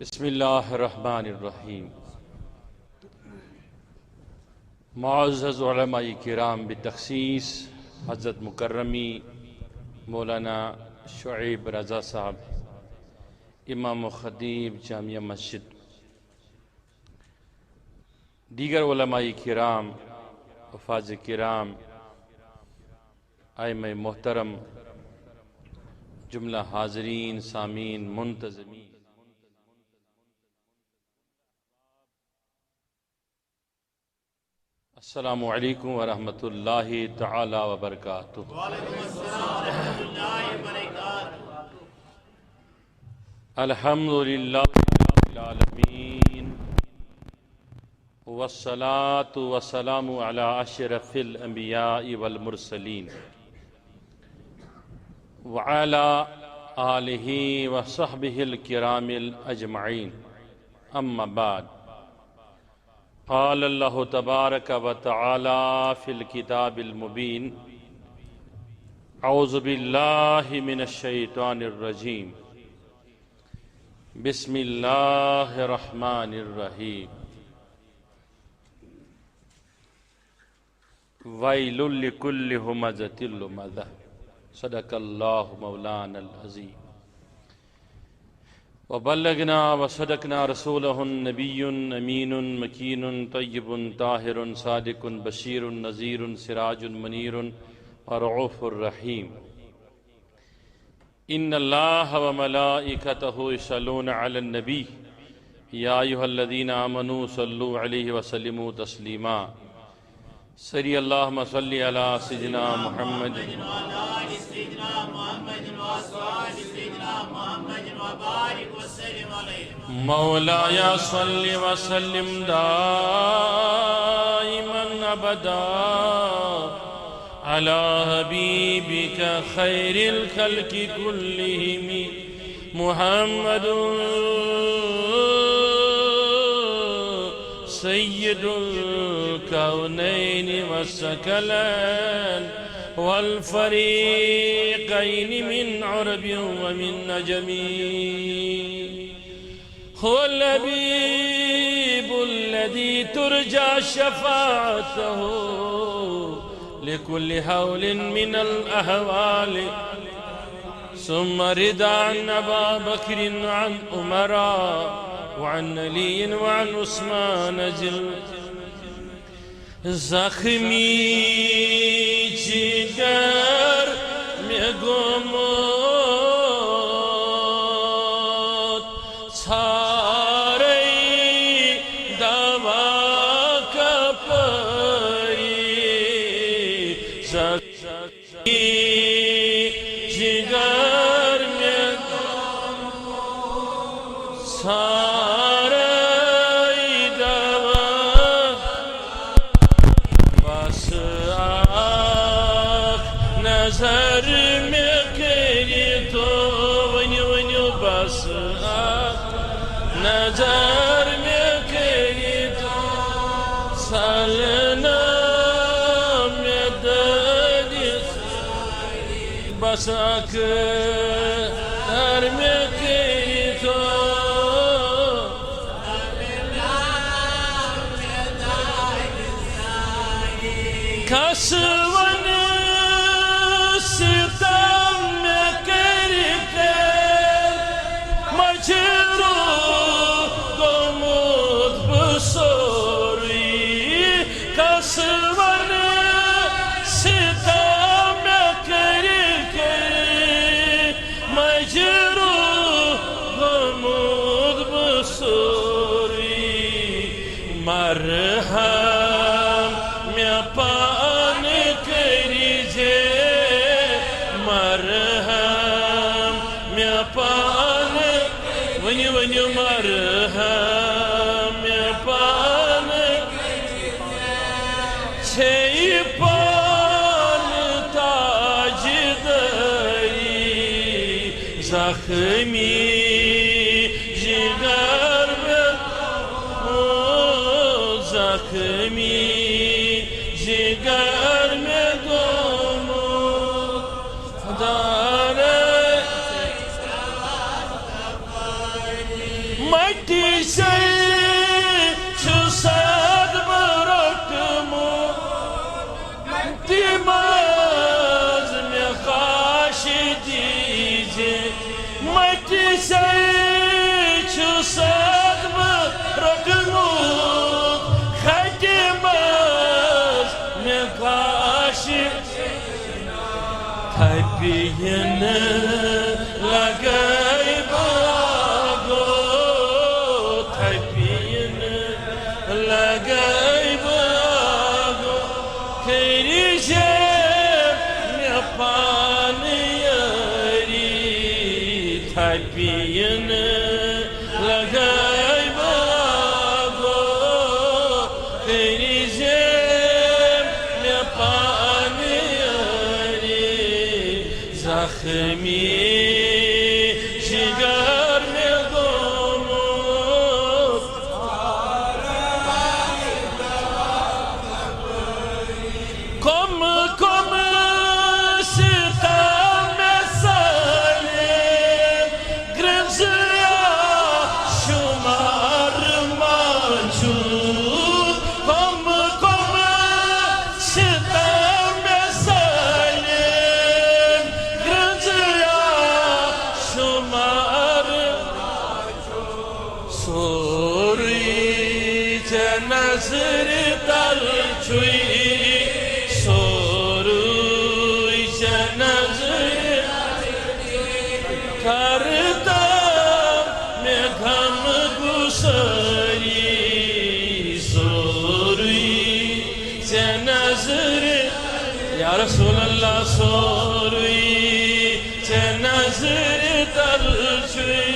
بسم اللہ الرحمن الرحیم۔ معزز علماء کرام بتخصیص حضرت مکرمی مولانا شعیب رضا صاحب، امام و خطیب جامعہ مسجد، دیگر علماء کرام، حفاظ کرام، ائمہ محترم، جملہ حاضرین، سامعین، منتظمین، السلام علیکم ورحمۃ اللہ تعالی وبرکاتہ۔ وعلیکم السلام ورحمۃ اللہ وبرکاتہ۔ الحمدللہ رب العالمین، والصلاة والسلام علی اشرف الانبیاء والمرسلین، وعلی آلہ وصحبہ الکرام الاجمعین، اما بعد۔ قال اللہ تبارک و تعالی فی الکتاب المبین، اعوذ باللہ من الشیطان الرجیم، بسم اللہ الرحمن الرحیم۔ ویل لکل ہمزۃ لمزہ، صدق اللہ مولانا العظیم۔ وبلغنا وصدقنا رسولہ النبی امین مکین طیب طاہر صادق بشیر نذیر سراج منیر ورعوف الرحیم۔ ان اللہ وملائکتہ یصلون علی النبی یا ایھا الذین آمنوا صلوا علیہ وسلموا تسلیما۔ صلی اللہم صلی علی سیدنا محمد مولاي صل وسلم دائما ابدا على حبيبك خير الخلق كلهم محمد سيد الكونين والثقلين والفريقين من عرب ومن نجم، هو الحبيب الذي ترجى شفاعته لكل هول من الأهوال، ثم رضا عن أبا بكر عن عمر وعن علي وعن عثمان جل زخمی جگر میں گمت سارے دوا کا پری، زخمی جگر میں گمت سارے نظر میں کری تو ونیو بس نظر میں کری تو سالنا میں دادی بس نظر میں کری تو کسون ستم میں کرتے مجرو گمود بسوری، کسون ستم میں کرتے مجرو گمود بسوری، مرہم میں پان کریجے، مرہم میں پان ونیو مرہم میں پان چھئی پان تاج دری، زخمی جگر میں زخمی جگر میں گمت دار مجھ Tabiyin lagay bago, tabiyin lagay bago, kerişem yapan yari. Tabiyin lagay bago, kerişem yapan yari. Zakhmi jigar mein gomuz, kom kom sitam mesalim, grimzya shumar manchur. Kom kom sitam mesalim, grimzya shumar. Suri nazr dalchui, suri nazr karta mein gham gusari. Suri nazr ya Rasulallah, suri nazr dalchui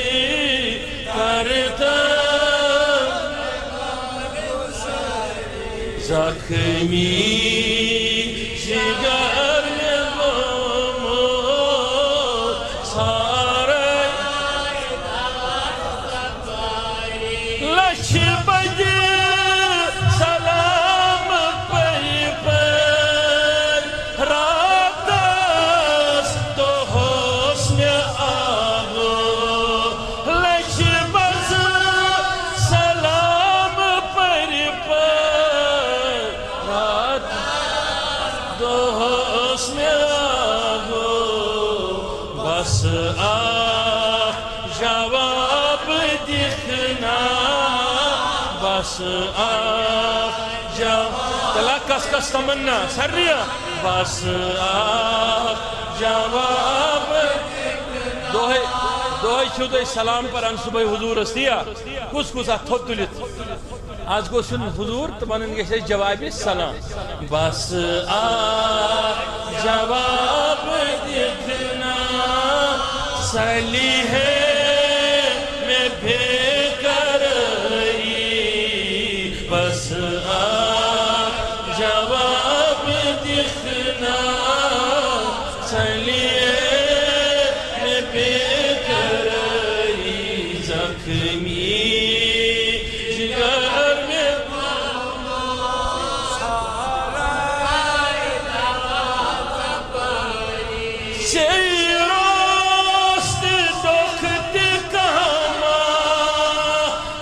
karta. Zakhmi jigar mein gomuz, saray lashbadi salam pari par, ratas to hosne aago. Lashbadi salam pari par, دوست میں آگو. بس جواب دکھنا، بس جواب کس تمنا سریا. بس جواب دہائی چھو تو سلام پر ان صبح حضور استیا کس کس تھوت تلت آج گو سن حضور تمہن گے جواب سلام. بس جواب دکھنا سلی ہے میں بے قراری. بس جواب دکھنا سلی ہے میں بے قراری. زخمی جگر میں شیروست دخت کاما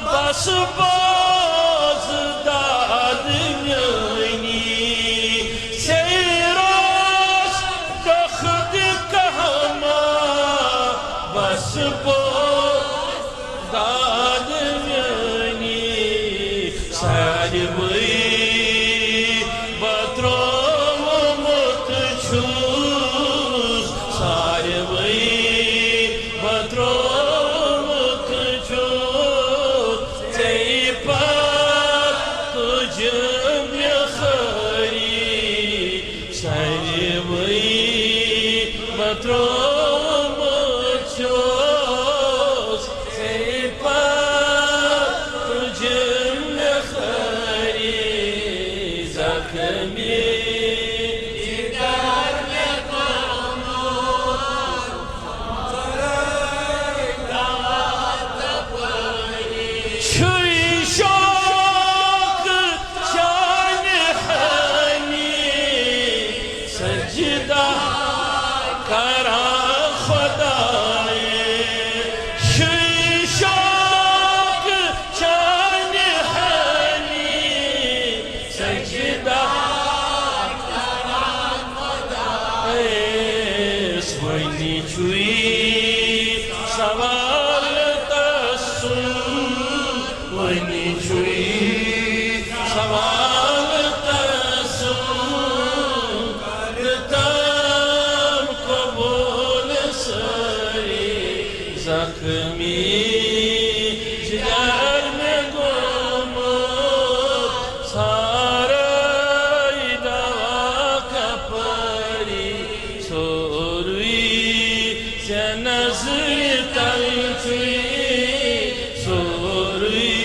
بس باز داد میانی. شیروست دخت کاما بس باز داد میانی. سایبی بطرم متچوز، سایبی بطرم متچوز. تی پر تجم یخری، سایبی بطرم متچوز. تی پر تجم یخری. زخمی چھوئی شوق جان ہنی، سجدہ کرا خدائے. چھوئی شوق جان ہنی، سجدہ کرا خدائے. سوئنی چھوئی سوال تسن، ونی چھوئی سوال تسن. تم کو زخمی جگر میں گمت سارے دوا کا پری سوروی سے نظر تلفی سوروی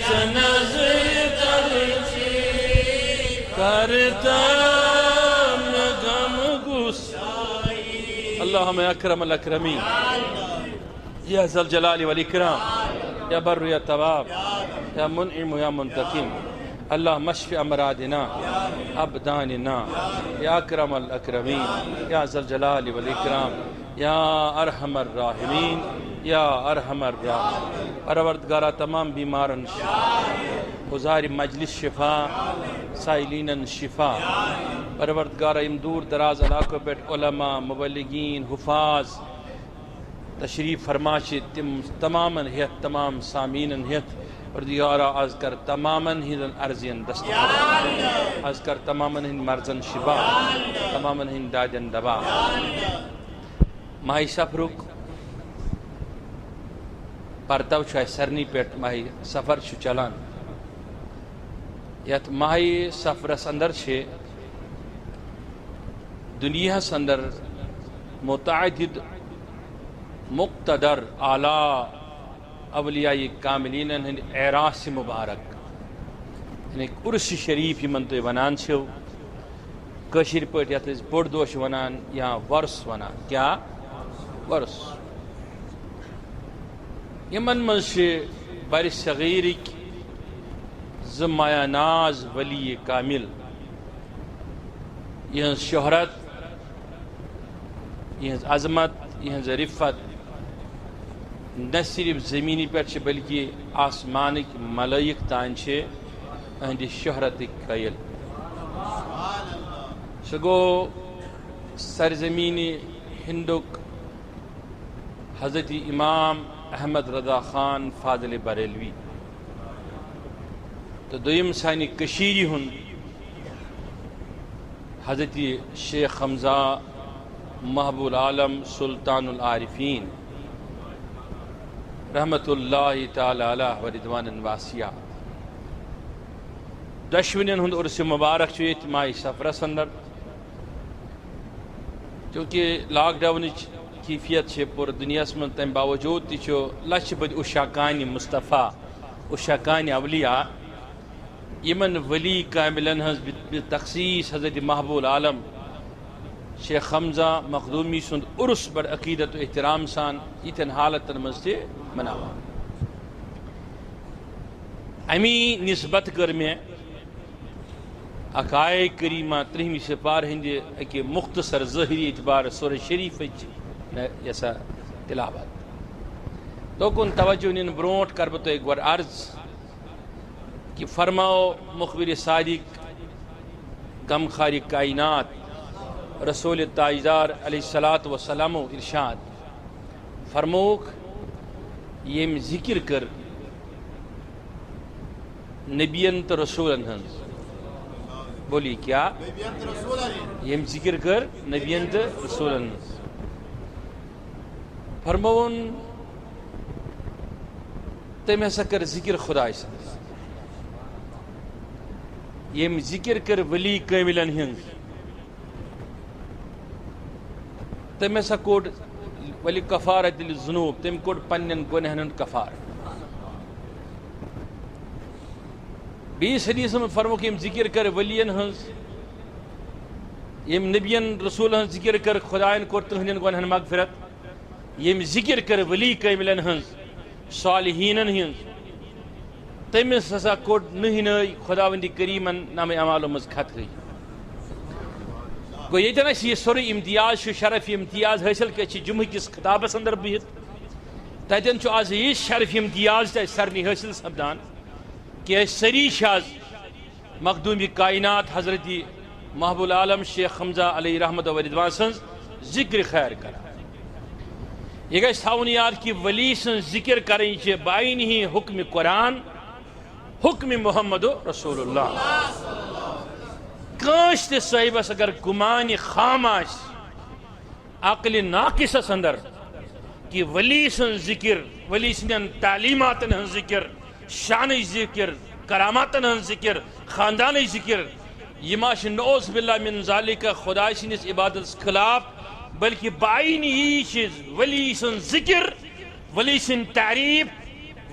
سے نظر تلفی کرتا میں غم گسائی اللہم اکرم الاکرمین یا ذا الجلال والاکرام یا بر یا تواب یا منعم یا منتقم اللہم اشف امراضنا ابداننا یا اکرم الاکرمین یا ذا الجلال والاکرام یا ارحم الراحمین یا ارحم الراحمین پروردگارہ تمام بیمارن شفا حضار مجلس شفا سائلین شفا پروردگارہ ام دور دراز علاقوں پر علماء مبلغین حفاظ تشریف فرماشی تماماً ہیت تمام سامیناً ہیت پروردگارہ از کر تماماً ہندن عرضین دستخط از کر تماماً ہند مرزن شفا تماماً ہند دادن دبا ماہی سفرک پرتو چھو سرنی پیٹ ماہی سفر چھو چلان یت ماہی سفر اندر چھے دنیا اندر متعدد مقتدر اعلیٰ اولیاء کاملین ہند اعراس مبارک یعنی عرس شریف یمن تو ونان چھو کشیر پٹ یت بوڑ دوش ونان یا ورس ونان کیا ورس یمن من سے بر صغیرک زمایہ ناز ولی کامل یہ شہرت یہ عظمت یہ رفت نہ صرف زمینی پر بلکہ آسمانک ملائک تان اہند شہرت قیل سہ گو سرزمین ہندک حضرت امام احمد رضا خان فاضل بریلوی تو دویم سانی کشیری ہند حضرت شیخ حمزہ محبوب العالم سلطان العارفین رحمت اللہ تعالی علیہ و رضوان واسعہ دشونین ہند عرس مبارک چیت ماہی سفرس اندر چونکہ لاک ڈاؤن کیفیت پور دنیا من تم باوجود تہ لچھ بد اشاکان مصطفیٰ اشاکان اولیاء یمن ولی کاملن ہز تخصیص حضرت محبوب العالم شیخ حمزہ مخدومی سند عرس بڑ عقیدت و احترام سان یتن حالتن مز تہ مناوان امی نسبت کر میں عقائے کریمہ ترہمی سپار ہند اک مختصر ظاہری اعتبار سورہ شریف یسا تلاوت توکن توجہ نن برونٹ کر بہ تہ گور عرض کہ فرماؤ مخبر صادق غمخار کائنات رسول تاجدار علیہ الصلاۃ والسلام ارشاد فرموک یم ذکر کر نبیین تو رسولن ہنز بولی کیا یم ذکر کر نبیین تو رسولن ہنز فرمون تم ہسا کر ذکر خدا سند یم ذکر کر ولی کاملن ہنز تم ہسا کوڑ ولی کفارت الذنوب تم کوڑ پنن گنہن کفار بیس حدیث میں فرمو کہ یم ذکر کر ولین ہنز یم نبیین رسول ہنز ذکر کر خدایان کوڑ تہنن گنہن مغفرت یم ذکر کر ولی کاملن ہنز صالحینن ہنز تمس ہسا کوڑ نہن خداوندی کریمن نام اعمالو مز خط گئی گو یتن یہ سوری امتیاز شرف امتیاز حاصل کہ جمعہ کس خطابس اندر بہت تتن آز یہ شرف امتیاز سرنی حاصل سپدان کہ سری شاز مخدومی کائنات حضرت محبوب العالم شیخ حمزہ علیہ رحمت و رضوان سن ذکر خیر کر یہ گھس تھاون یاد کہ ولی سن ذکر کریں بائن ہی حکم قرآن حکم محمد رسول اللہ کانش تہ صاحبس اگر گمان خام عقل ناقصس اندر کہ ولی سن ذکر، ولی سن تعلیماتن ہن ذکر، شان ذکر، کراماتن ہن ذکر، خاندان ذکر، یہ ما نعوذ باللہ من ذالک خدا سنس عبادت خلاف، بلکہ بائن یہ چیز ولی سن ذکر، ولی سن تعریف،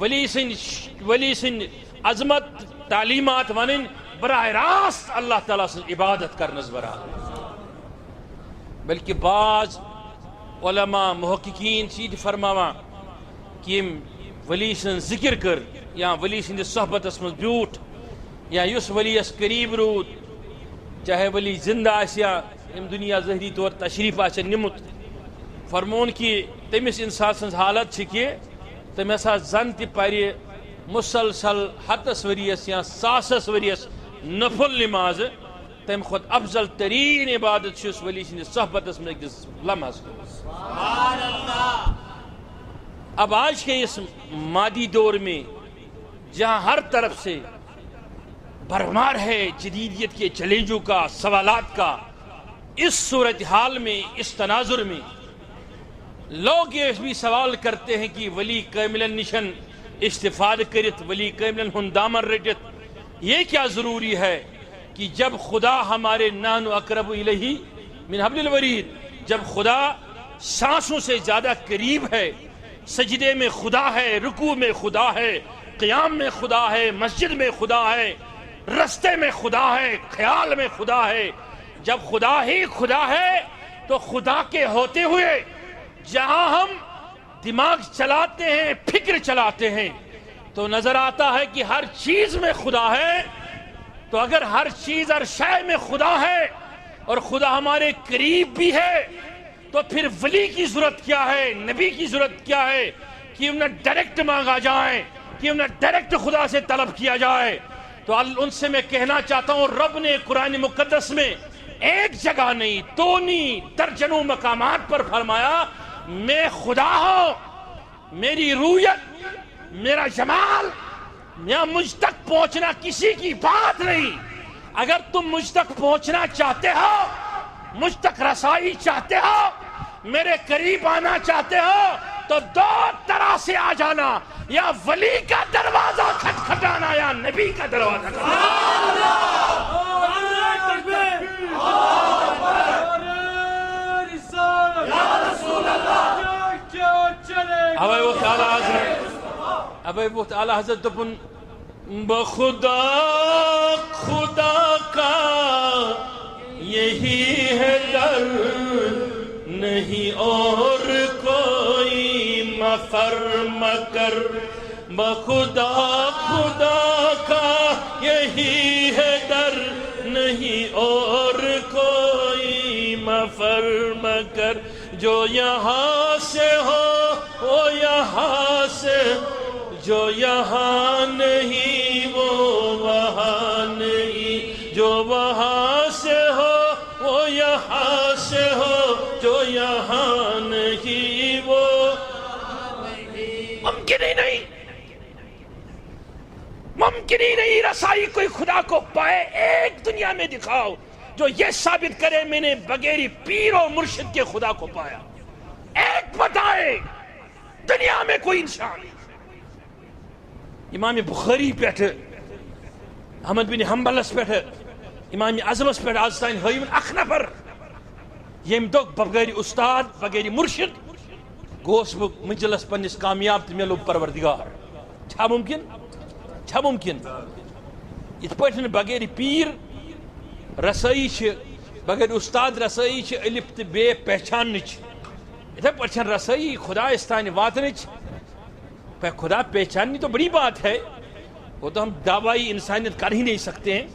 ولی سن عظمت تعلیمات ونن براہ راست اللہ تعالیٰ سن عبادت کرنس برابر۔ بلکہ بعض علماء محققین سید فرماوا کہ ولی سن ذکر کر یا ولی سن صحبت اسم بیوٹ یا یس ولی اس قریب رود، چاہے ولی زندہ آسیا ام دنیا ظہری طور تشریف آسیا نمت، فرمون کہ تمس انسان سن حالت کہ تم ہسا زن تہ پری مسلسل ہتس وریس یا ساسس وریس نفل نماز، تم خود افضل ترین عبادت چھس ولی سن صحبت میں اکس لمحس۔ اب آج کے اس مادی دور میں جہاں ہر طرف سے بھرمار ہے جدیدیت کے چیلنجوں کا، سوالات کا، اس صورتحال میں، اس تناظر میں لوگ یہ بھی سوال کرتے ہیں کہ ولی کاملن نشن استفاد کرت، ولی کاملن ہن دامن رٹت، یہ کیا ضروری ہے کہ جب خدا ہمارے نحن اقرب الیہ من حبل الورید، جب خدا سانسوں سے زیادہ قریب ہے، سجدے میں خدا ہے، رکوع میں خدا ہے، قیام میں خدا ہے، مسجد میں خدا ہے، رستے میں خدا ہے، خیال میں خدا ہے، جب خدا ہی خدا ہے تو خدا کے ہوتے ہوئے جہاں ہم دماغ چلاتے ہیں، فکر چلاتے ہیں، تو نظر آتا ہے کہ ہر چیز میں خدا ہے۔ تو اگر ہر چیز ہر شے میں خدا ہے اور خدا ہمارے قریب بھی ہے تو پھر ولی کی ضرورت کیا ہے، نبی کی ضرورت کیا ہے کہ انہیں ڈائریکٹ مانگا جائے، کہ انہیں ڈائریکٹ خدا سے طلب کیا جائے۔ تو ان سے میں کہنا چاہتا ہوں، رب نے قرآن مقدس میں ایک جگہ نہیں، دو نہیں، درجنوں مقامات پر فرمایا میں خدا ہوں، میری رویت، میرا جمال، یہاں مجھ تک پہنچنا کسی کی بات نہیں۔ اگر تم مجھ تک پہنچنا چاہتے ہو، مجھ تک رسائی چاہتے ہو، میرے قریب آنا چاہتے ہو تو دو طرح سے آ جانا، یا ولی کا دروازہ کھٹکھٹانا یا نبی کا دروازہ کھٹکھٹانا۔ ابھی وہ اعلیٰ حضرت دپن بخدا خدا کا یہی ہے در، نہیں اور کوئی مفر مکر، بخدا خدا کا یہی ہے در، نہیں اور کوئی مفر مکر، جو یہاں سے ہو وہ یہاں سے، جو یہاں نہیں وہ وہاں نہیں، جو وہاں سے ہو وہ یہاں سے ہو، جو یہاں نہیں وہ ممکن ہی نہیں، ممکن ہی نہیں رسائی کوئی خدا کو پائے۔ ایک دنیا میں دکھاؤ جو یہ ثابت کرے میں نے بغیر پیر و مرشد کے خدا کو پایا، ایک بتائے دنیا میں کوئی انسان۔ امام بخاری پیٹھ، احمد بن حنبلس پیٹھ، امام اعظمس پیٹھ آز تائیں ہائیون اخ نفر یم دو بغیر استاد بغیر مرشد گوس بہ منزلس پنس کامیاب تو ملو پروردگار۔ چھا ممکن؟ چھا ممکن؟ ات پٲٹھۍ بغیر پیر رسائی بغیر استاد رسائی الف تو بے پہچانچ، اتھے پٲٹھۍ رسائی خدا استان واتنچ۔ خدا پہچاننی تو بڑی بات ہے، وہ تو ہم دعوی انسانیت کر ہی نہیں سکتے ہیں،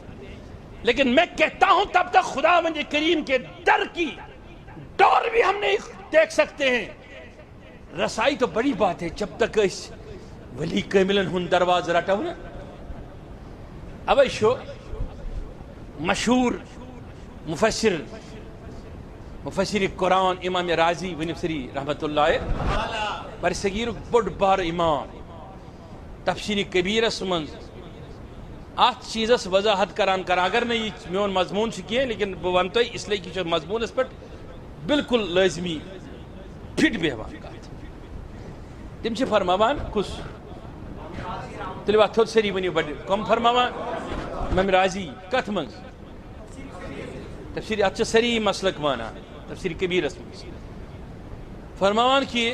لیکن میں کہتا ہوں تب تک خدا مند کریم کے در کی ڈور بھی ہم نہیں دیکھ سکتے ہیں۔ رسائی تو بڑی بات ہے جب تک اس ولی کاملن ہن دروازہ رٹو نا۔ اب شو مشہور مفسر قرآن امام راضی ونفسری رحمت اللہ برصغیر بڑ بار امام تفسیر کبیرس من ات چیزس وضاحت کران اگر نہیں یہ میون مضمون کی لیکن بہ ون تہ اس لیے کہ مضمونس پہ بالکل لازمی فٹ بیوان کت تم چھ فرماوان کس تیل وات تھوڑ سری ونیو بڑی کم فرماوان امام راضی کت من تفسیر اتھ سری مسلک مانا تفسیر کبیر من فرماوان کہ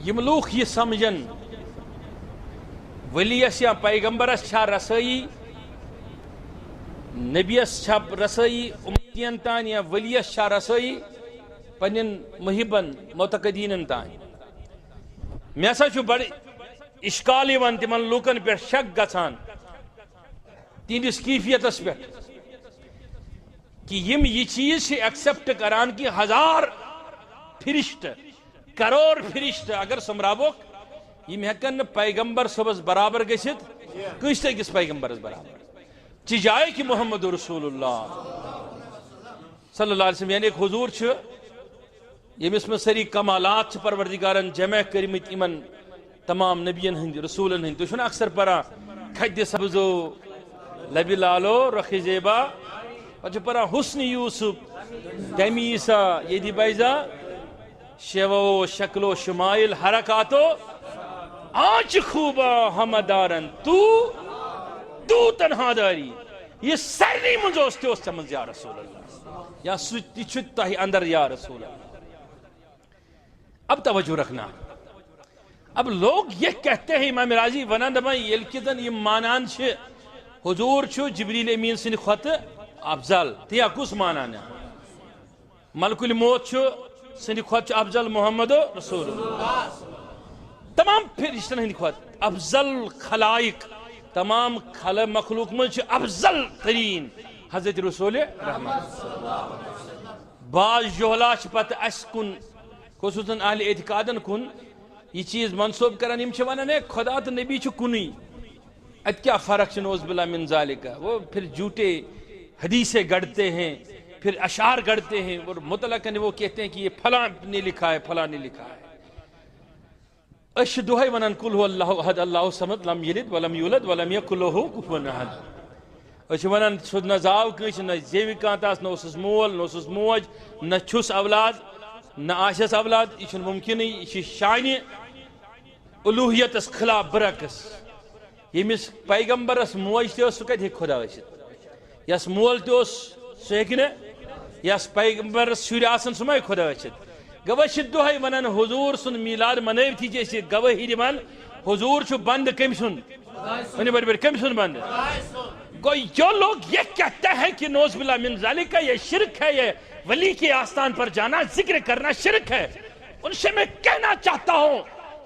یم لوگ یہ سمجھن ولیس یا پیغمبرس چھا رسائی نبیس چھا رسائی امتین تان یا ولیس چھا رسائی پنن محبن معتقدین تان میں ہسا چھ بڑ اشکال یوان تمن لوکن پہ شک گژھان تہندس کیفیتس پہ کہ یم یہ چیز ایکسپٹ کران کہ 1000 فرشت کروڑ فرشت اگر سمراوک یم ہیکن پیغمبر صبس برابر گژھت کس أکس پیغمبرس برابر چہ جائے کہ محمد رسول اللہ صلی اللہ علیہ وسلم یعنی ایک حضور یمس میں سری کمالات پروردگارن جمع کرمت امن تمام نبین ہند رسولن ہند تو اکثر پرا کھد سبزو لبی لالو رخ زیبا پتہ پرا حسن یوسف دمیسا یدی بیزا شیو شکل و شمائل حرکاتو آنچ خوبا ہمدارن تو تنہا داری یہ سری منزوستے اس چمز یا رسول اللہ یا سوچتی چھتا ہی اندر یا رسول اللہ. اب توجہ رکھنا اب لوگ یہ کہتے ہیں امام راضی ونان دبا یلکدن یہ مانان چھ حضور چھو جبریل امین سن خط افضل تیا کس مانان ملک الموت چھو سن خط افضل محمد رسول اللہ تمام فرشتن ہند خط افضل خلائق تمام مخلوق من چھ افضل ترین حضرت رسول رحمت بعض جہلا چھ پتہ اس کن خصوصاً اہل اعتقادن کن یہ چیز منصوب کرن یم چھ ونان ہے خدا تو نبی چھ کنی ات کیا فرق چھ نوز باللہ من ذالک وہ پھر جھوٹے حدیثیں گڑھتے ہیں پھر اشعار گڑھتے ہیں اور مطلقاً وہ کہتے ہیں کہ یہ فلاں نے لکھا ہے فلاں نے لکھا ہے. اش دعائی ونان قل هو اللہ احد اللہ صمد لم یلد ولم یولد ولم یکن له کفوا احد. اش ونان سود نہ زاو کس نہ زیوی کانتاس نہ اسس مول نہ اسس موج نہ چھس اولاد نہ آشس اولاد یہ ممکن یہ شان الوہیتس خلاف برعکس یمس پیغمبرس موج تہ سہ کتہ خدا ٲسِتھ یس مول تہ سہ ہیٚکہِ نہٕ یس پیغمبرس شُرۍ آسن سہ ما ہیٚکہِ خدا ٲسِتھ. گوہ دہے ونان حضور سن میلاد منٲوتھی چھِ گواہی دِوان حضور چھُ بند کٔمۍ سُنٛد کٔمۍ سُنٛد بند گو جو لوگ یہ کہتے ہیں کہ نوز باللہ من ذالک یہ شرک ہے یہ ولی کے آستان پر جانا ذکر کرنا شرک ہے ان سے میں کہنا چاہتا ہوں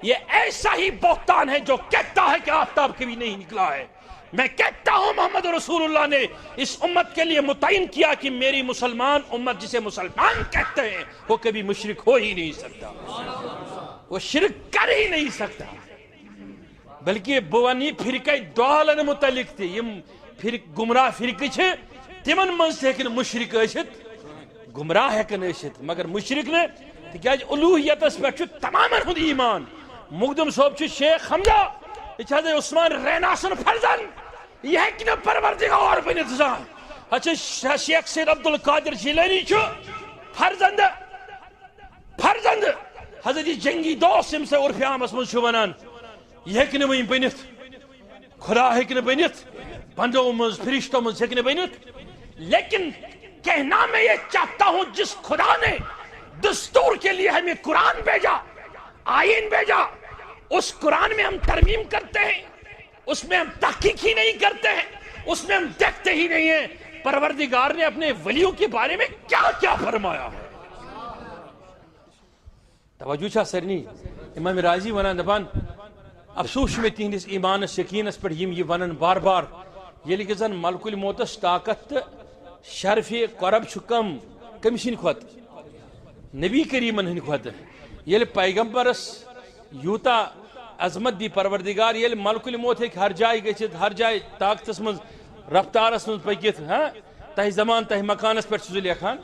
یہ ایسا ہی بہتان ہے جو کہتا ہے کہ آفتاب کبھی نہیں نکلا ہے. میں کہتا ہوں محمد رسول اللہ نے اس امت کے لیے متعین کیا کہ میری مسلمان امت جسے مسلمان کہتے ہیں وہ کبھی مشرک ہو ہی نہیں سکتا وہ شرک کر ہی نہیں سکتا بلکہ بوانی فرقہ دالن متعلق تھی گمراہ فرقہ چھے تمن منز ہیکن مشرک ٲسِتھ گمراہ ہیکن ٲسِتھ مگر مشرک نے تکیاز الوہیتس پہ تمام ہند ایمان. مقدم صوب چھ شیخ حمزہ یہ حضرت عثمان رینا سن فرزن یہ ہیکن پروردگار بنت زان. اچھا شیخ سید عبدالقادر جیلانی چھ فرزند حضرت جنگی دوست یم سے عرف عامس من چھ ونان یہ ہیکن وین بنت خدا ہیکن بنت بندوں مز فرشتوں مز ہیکن بنت. لیکن کہنا میں یہ چاہتا ہوں جس خدا نے دستور کے لیے ہمیں قرآن بھیجا آئین بھیجا اس قرآن میں ہم ترمیم کرتے ہیں اس میں ہم تحقیق ہی نہیں کرتے ہیں اس میں ہم دیکھتے ہی نہیں ہیں پروردگار نے اپنے ولیوں کے بارے میں کیا کیا فرمایا ہے. توجہ چھا سرنی امام راضی ونان دپان افسوس میں تہندس ایمانس یقینس پہ یہ ونان بار بار یل کہ زن ملک الموتس طاقت شرف قرب کم کمس ہند کھت نبی کریمن ہند کھت یل پیغمبرس یوتا عظمت دی پروردگار یل ملک الموت ہیک ہر جائے گژھت ہر جائے طاقتس من رفتارس من پکت تہ زمان تہ مکانس پہ سہ لیکھان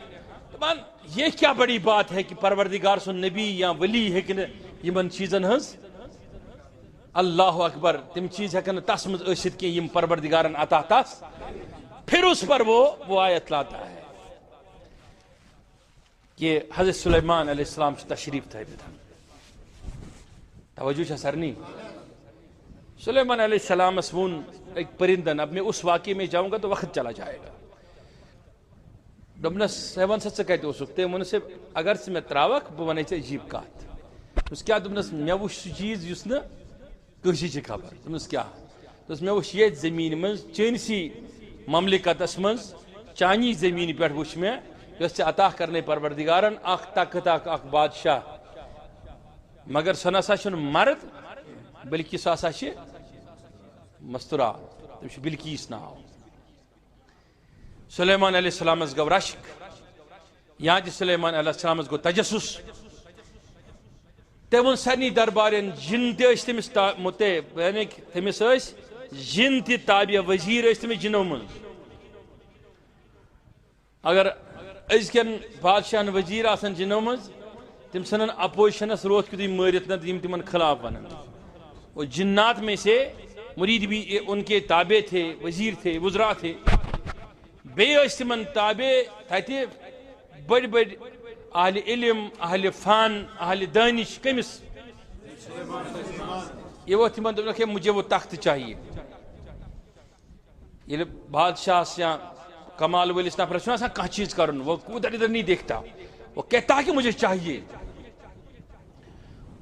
دپان یہ کیا بڑی بات ہے کہ پروردگار سن نبی یا ولی ہیکن یمن چیزن ہنز اللہ اکبر تم چیز ہیکن تس مز ٲسِتھ کہ یم پروردگارن عطا تس پھر اس پر وہ آیت لاتا ہے کہ حضرت سلیمان علیہ السلام تشریف تھا توجہ سرنی سلیمان علیہ السلام اسمون ایک پرندن. اب میں اس واقعے میں جاؤں گا تو وقت چلا جائے گا. دبنس سیون سے کہتے ہو سکتے ہیں منصف اگر سے میں تراوک بہ ون عجیب کات اس کیا دبنس مے وچ سہ چیز یس نا کسی چھ خبر دبنس کیا دس مے وچ یہ زمین من چینسی مملکتس من چانی زمین پہ وچ میں یس عطا کرنے پروردگارن اخ طاقت اخ بادشاہ مگر سہ نسا چھ مرد بلکہ سہ ہسا چھ مستورات تم بلکیس ناو. سلیمان علیہ السلام گو رشک یا سلیمان علیہ السلام گو تجسس تم سارے دربارین جن تمس متے یعنی تمس جن تہ تابع وزیر تمس جنو من. اگر ازکن بادشاہن وزیر آسن جنو من تم سنن اپوزیشنس روت کتنی مارت نت تمن خلاف ونن. اور جنات میں سے مرید بھی ان کے تابع تھے وزیر تھے وزراء تھے تمن تابع تھے بڑ بڑ اہل علم اہل فن اہل دانش کمس یہ وہ تمن کہ مجھے وہ تخت چاہیے. یہ بادشاہ یا کمال ولس نفر کھانا چیز کرن وہ ادھر ادھر نہیں دیکھتا وہ کہتا کہ مجھے چاہیے.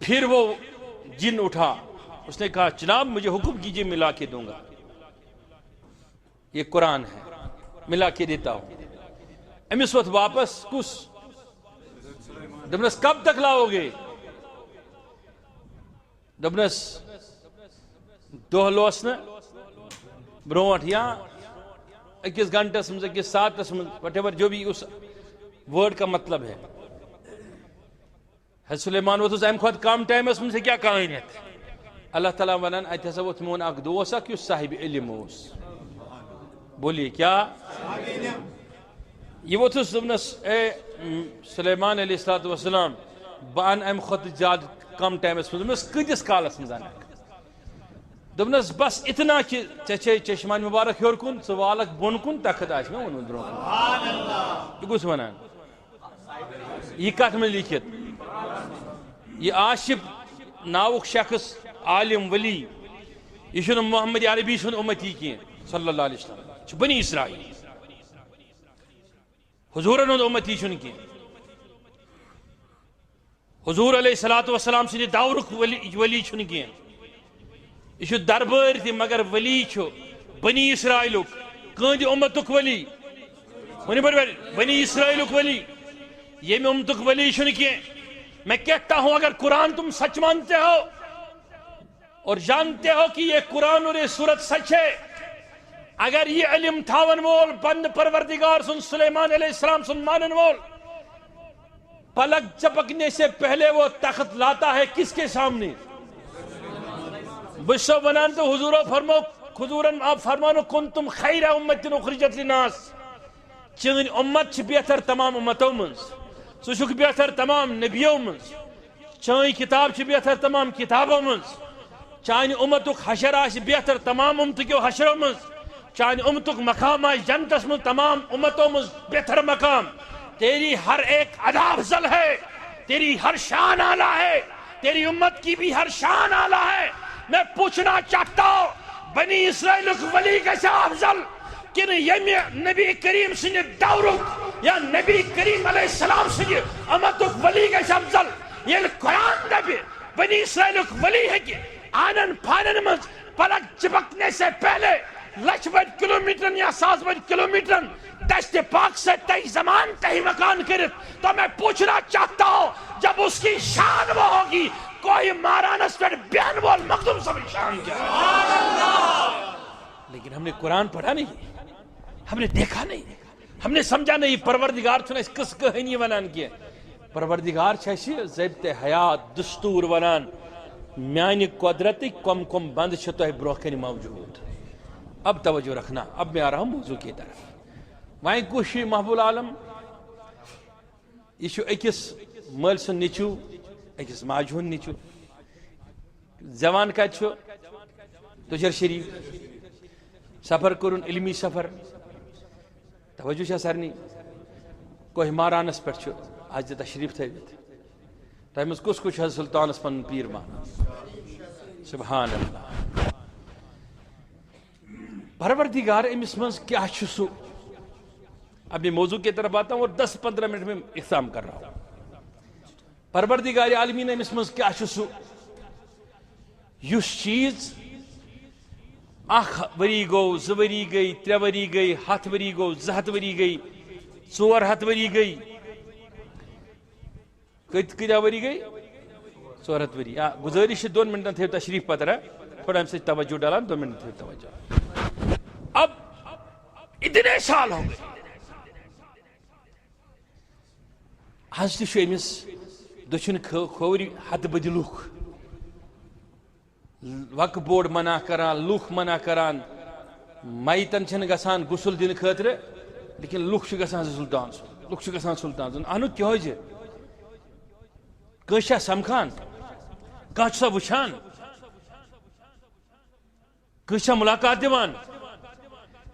پھر وہ جن اٹھا اس نے کہا جناب مجھے حکم کیجیے ملا کے دوں گا. یہ قرآن ہے ملا کے دیتا ہوں. امس وقت واپس کس دبنس کب تک لاؤ گے دبنس دہ لوس نا بروٹ یا اکس گھنٹس من اکس ساتس من وٹ ایور جو بھی اس ورڈ کا مطلب ہے. حضرت سلیمان ووت ام کھت کم ٹائمس من سے کیا کہانیت اللہ تعالیٰ ونان ات ہسا ووت میون اخ دوس اخ یس صاحب علم اوس. بولیے کیا یہ ووتس دبنس اے سلیمان علیہ الصلوۃ والسلام بان ام کھت زیادہ کم ٹائمس من دبنس کتس کالس من دبنس بس اتنا کہ ے چشمان مبارک ہور کن ثہ والک بون کن تخت آس میں ون برو یہ کس ونان یہ کت میں لکھت یہ عاشق ناوک شخص عالم ولی یہ محمد عربی سن امتی کی صلی اللہ علیہ وسلم بنی اسرائیل حضورن ہند امتی چھ کی حضور علیہ الصلوۃ والسلام سند دورک ولی چھ کی یہ دربار تہ مگر ولی بنی اسرائیلک کہند امتک ولی بنی اسرائیلک ولی یہ امتک ولی چھ کی. میں کہتا ہوں اگر قرآن تم سچ مانتے ہو اور جانتے ہو کہ یہ قرآن اور یہ سورت سچ ہے اگر یہ علم تھاون وول بند پروردگار سن سلیمان علیہ السلام سن مانن وول پلک چپکنے سے پہلے وہ تخت لاتا ہے کس کے سامنے بشو بنان تو حضورن آپ فرمانو کنتم خیر امت اخرجت للناس چین امت چھ بہتر تمام امتوں منز سوچک بہتر تمام نبیوں منز چین کتاب چھ بہتر تمام کتابوں منز چین امتک حشر آس بہتر تمام امتکیو حشروں منز چین امتک مقام آس جنتس من تمام امتوں منز بہتر مقام. تیری ہر ایک ادا افضل ہے تیری ہر شان اعلیٰ ہے تیری امت کی بھی ہر شان اعلیٰ ہے. میں پوچھنا چاہتا ہوں بنی اسرائیل ولی کیسا افضل کہ یمی نبی کریم سن دورک یا نبی کریم علیہ السلام سن امتک ولی کیسا افضل. یہ قرآن نبی بنی اسرائیل ولی ہے کہ آنن پانن منز پلک چپکنے سے پہلے لچھ بڑھ کلومیٹر یا 7 بڑھ کلومیٹر دشت پاک سے تہی زمان تہی مکان کرت. تو میں پوچھنا چاہتا ہوں جب اس کی شان وہ ہوگی کوئی مارانس پر بیان بول مخدوم سب شان کیا. لیکن ہم نے قرآن پڑھا نہیں ہم نے دیکھا نہیں ہم نے سمجھا نہیں پروردگار چھنا اس کس کہنی ونان کیا. پروردگار چھسی ضابطہ حیات دستور ونان میانی قدرتی کم کم بند چھتو ہے بروکن موجود. اب توجہ رکھنا اب میں آ رہا ہوں موضوع کی طرف. وائیں کوشی محبوب عالم یہ اکس مل سن نیچو اکس ماجہ ہند نیچو زوان کت تجر شریف سفر کرن علمی سفر توجہ سارنی کوہ مارانس پہ آج تشریف تھٲوِتھ تۄہہِ منٛز کُس کُس چھُ سُلطانس پنُن پیٖر مانان سبحان اللہ پروردگار أمِس منٛز کیٛاہ چھُ سُہ اب میں موضوع کی طرف آتا ہوں اور 10-15 منٹ میں اختتام کر رہا ہوں پروردگار عالمین أمِس منٛز کیٛاہ چھُ سُہ یُس چیٖز اکھ ؤری گوٚو 2 ؤری گٔے 3 ؤری گٔے 100 ؤری گوٚو 200 ؤری گٔے 400 ؤری گٔے کۭتیاہ ؤری گٔے 400 ؤری گزٲرِش چھِ 2 منٹن تھٲیِو تشریف پتر تھوڑا اَمہِ سۭتۍ توجہ ڈالان 2 منٹ تھٲیِو توجہ اب اتنے سال ہو گئے آج تہِ چھُ أمِس دٔچھُن کھوورِ ہتہٕ بٔدِ لُکھ وقف بورڈ منع کران لُکھ منع کران میتن چھنہٕ گژھان غسل دِنہٕ خٲطرٕ لیکن لُکھ چھِ گژھان سُلطان سُنٛد لُکھ چھِ گژھان سُلطان سُنٛد اَنُت کیٛازِ کٲنٛسہِ چھا سمکھان کانٛہہ چھُ سا وٕچھان کٲنٛسہِ چھا ملاقات دِوان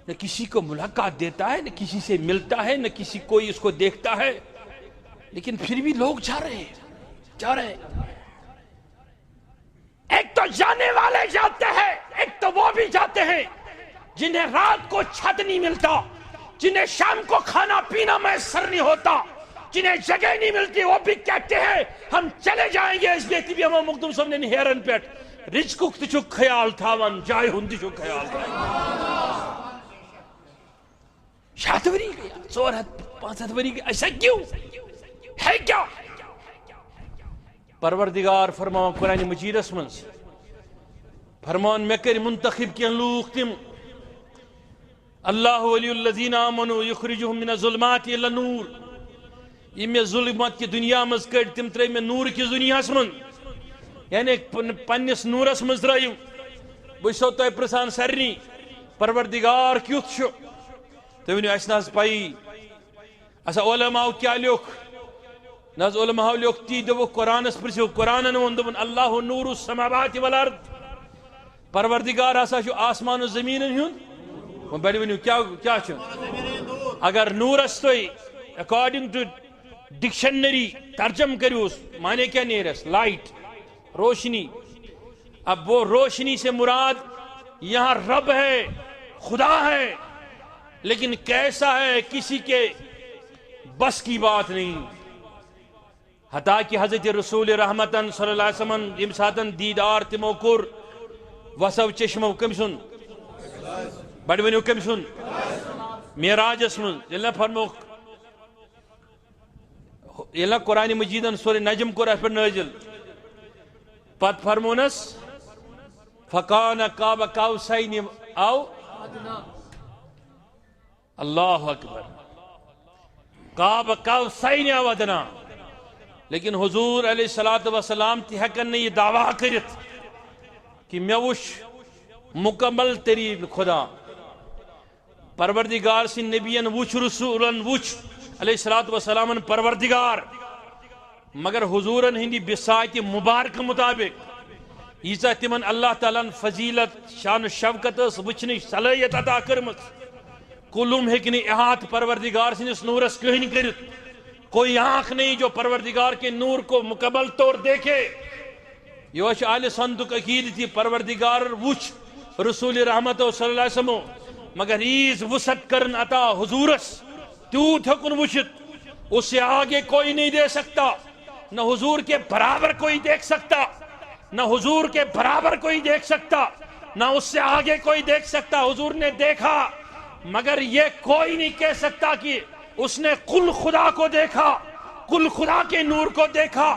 نہ کسی کو ملاقات دیتا ہے نہ کسی سے ملتا ہے نہ کسی کوئی اس کو دیکھتا ہے لیکن پھر بھی لوگ جا رہے ہیں ایک تو جانے والے جاتے ہیں ایک تو وہ بھی جاتے ہیں جنہیں رات کو چھت نہیں ملتا جنہیں شام کو کھانا پینا میسر نہیں ہوتا جنہیں جگہ نہیں ملتی وہ بھی کہتے ہیں ہم چلے جائیں گے اس لیے طبی امام مخدوم صاحب نے ہیرن پیٹ رزقُک تہِ چھُ خیال تھاوان جایہِ ہُنٛد تہِ چھُ خیال تھاوان 100 ؤری گٔے 400-500 ؤری گٔے ایسا کیوں ہے کیا پروردگار فرماوان قرآن مجیدس منٛز فرمان مےٚ کٔرۍ منتخب کینٛہہ لوٗکھ تِم اللہ ولی الذین آمنوا یخرجہم من الظلمات الی النور یِم مےٚ ظلمت کہِ دُنیا منٛز کٔڑۍ تِم ترٛٲے مےٚ نوٗر کِس دُنیاہس منٛز یعنی پننِس نوٗرس منٛز ترٛٲیِو بہٕ چھُسو تۄہہِ پرژھان سارنٕے پروردگار کیُتھ چھُ تُہۍ ؤنِو اَسہِ نہ حظ پَیی اچھا علماءو کیٛاہ لیوٚکھ نہ حظ علماءو لیوٚکھ تی دوٚپُکھ قرآنس پرژھِو قرآنن ووٚن دوٚپُن اللہ نور السماوات والارض پروردگار ہسا چھُ آسمان و زمیٖنن ہُنٛد بڑِ ؤنِو کیٛاہ چھُ اگر نوٗرس تُہۍ اکارڈنگ ٹو ڈکشنری ترجم کریوس معنی کیا نیرس لائٹ روشنی اب وہ روشنی سے مراد یہاں رب ہے خدا ہے لیکن کیسا ہے کسی کے بس کی بات نہیں حتیٰ کہ حضرت رسول رحمتن صلی اللہ علیہ وسلم یم ساتن دیدار تمو کور وسو چشمو کم سن بڑ ونیو کم سن معراجس من ییٚلہِ نہ فرموکھ ییٚلہِ نہ قرآن مجیدن سورہ نجم کوٚر اتھ پٮ۪ٹھ نٲزِل پتہٕ فرمونس فکان قاب قوسین او اللہ اکبر قاب قوسین او ادنا لیکن حضور علیہ الصلوۃ والسلام تہِ ہیٚکن نہٕ یہِ دعویٰ کٔرِتھ کہ مےٚ وُچھ مکمل ترین خدا پروردگار سٕنٛدۍ نبیَن وُچھ رسولن وُچھ علیہ الصلوۃ والسلامن پروردگار مگر حضورن ہندی بساطِ مبارکہ مطابق ییٖژاہ تمن اللہ تعالیٰ فضیلت شان شوکت ٲس وٕچھنٕچ صلٲحیت عطا کٔرمٕژ کُلُم ہیٚکہِ نہٕ احاطہ پروردگار سٕنٛدِس نوٗرس کٕہٕنۍ کٔرِتھ کوئی آنکھ نہیں جو پروردگار کے نور کو مکمل طور دیکھے یہ چھُ اہلِ سنتُک عقیدٕ تہِ پروردگار وُچھ رسول رحمت صلی اللہ علیہ وسلم مگر ییٖژ وسعت کرن عطا حضورس تیوٗت ہیوٚکُن وُچھِتھ اس سے آگے کوئی نہیں دے سکتا نہ حضور کے برابر کوئی دیکھ سکتا نہ حضور کے برابر کوئی دیکھ سکتا نہ اس سے آگے کوئی دیکھ سکتا حضور نے دیکھا مگر یہ کوئی نہیں کہہ سکتا کہ اس نے کل خدا کو دیکھا کل خدا کے نور کو دیکھا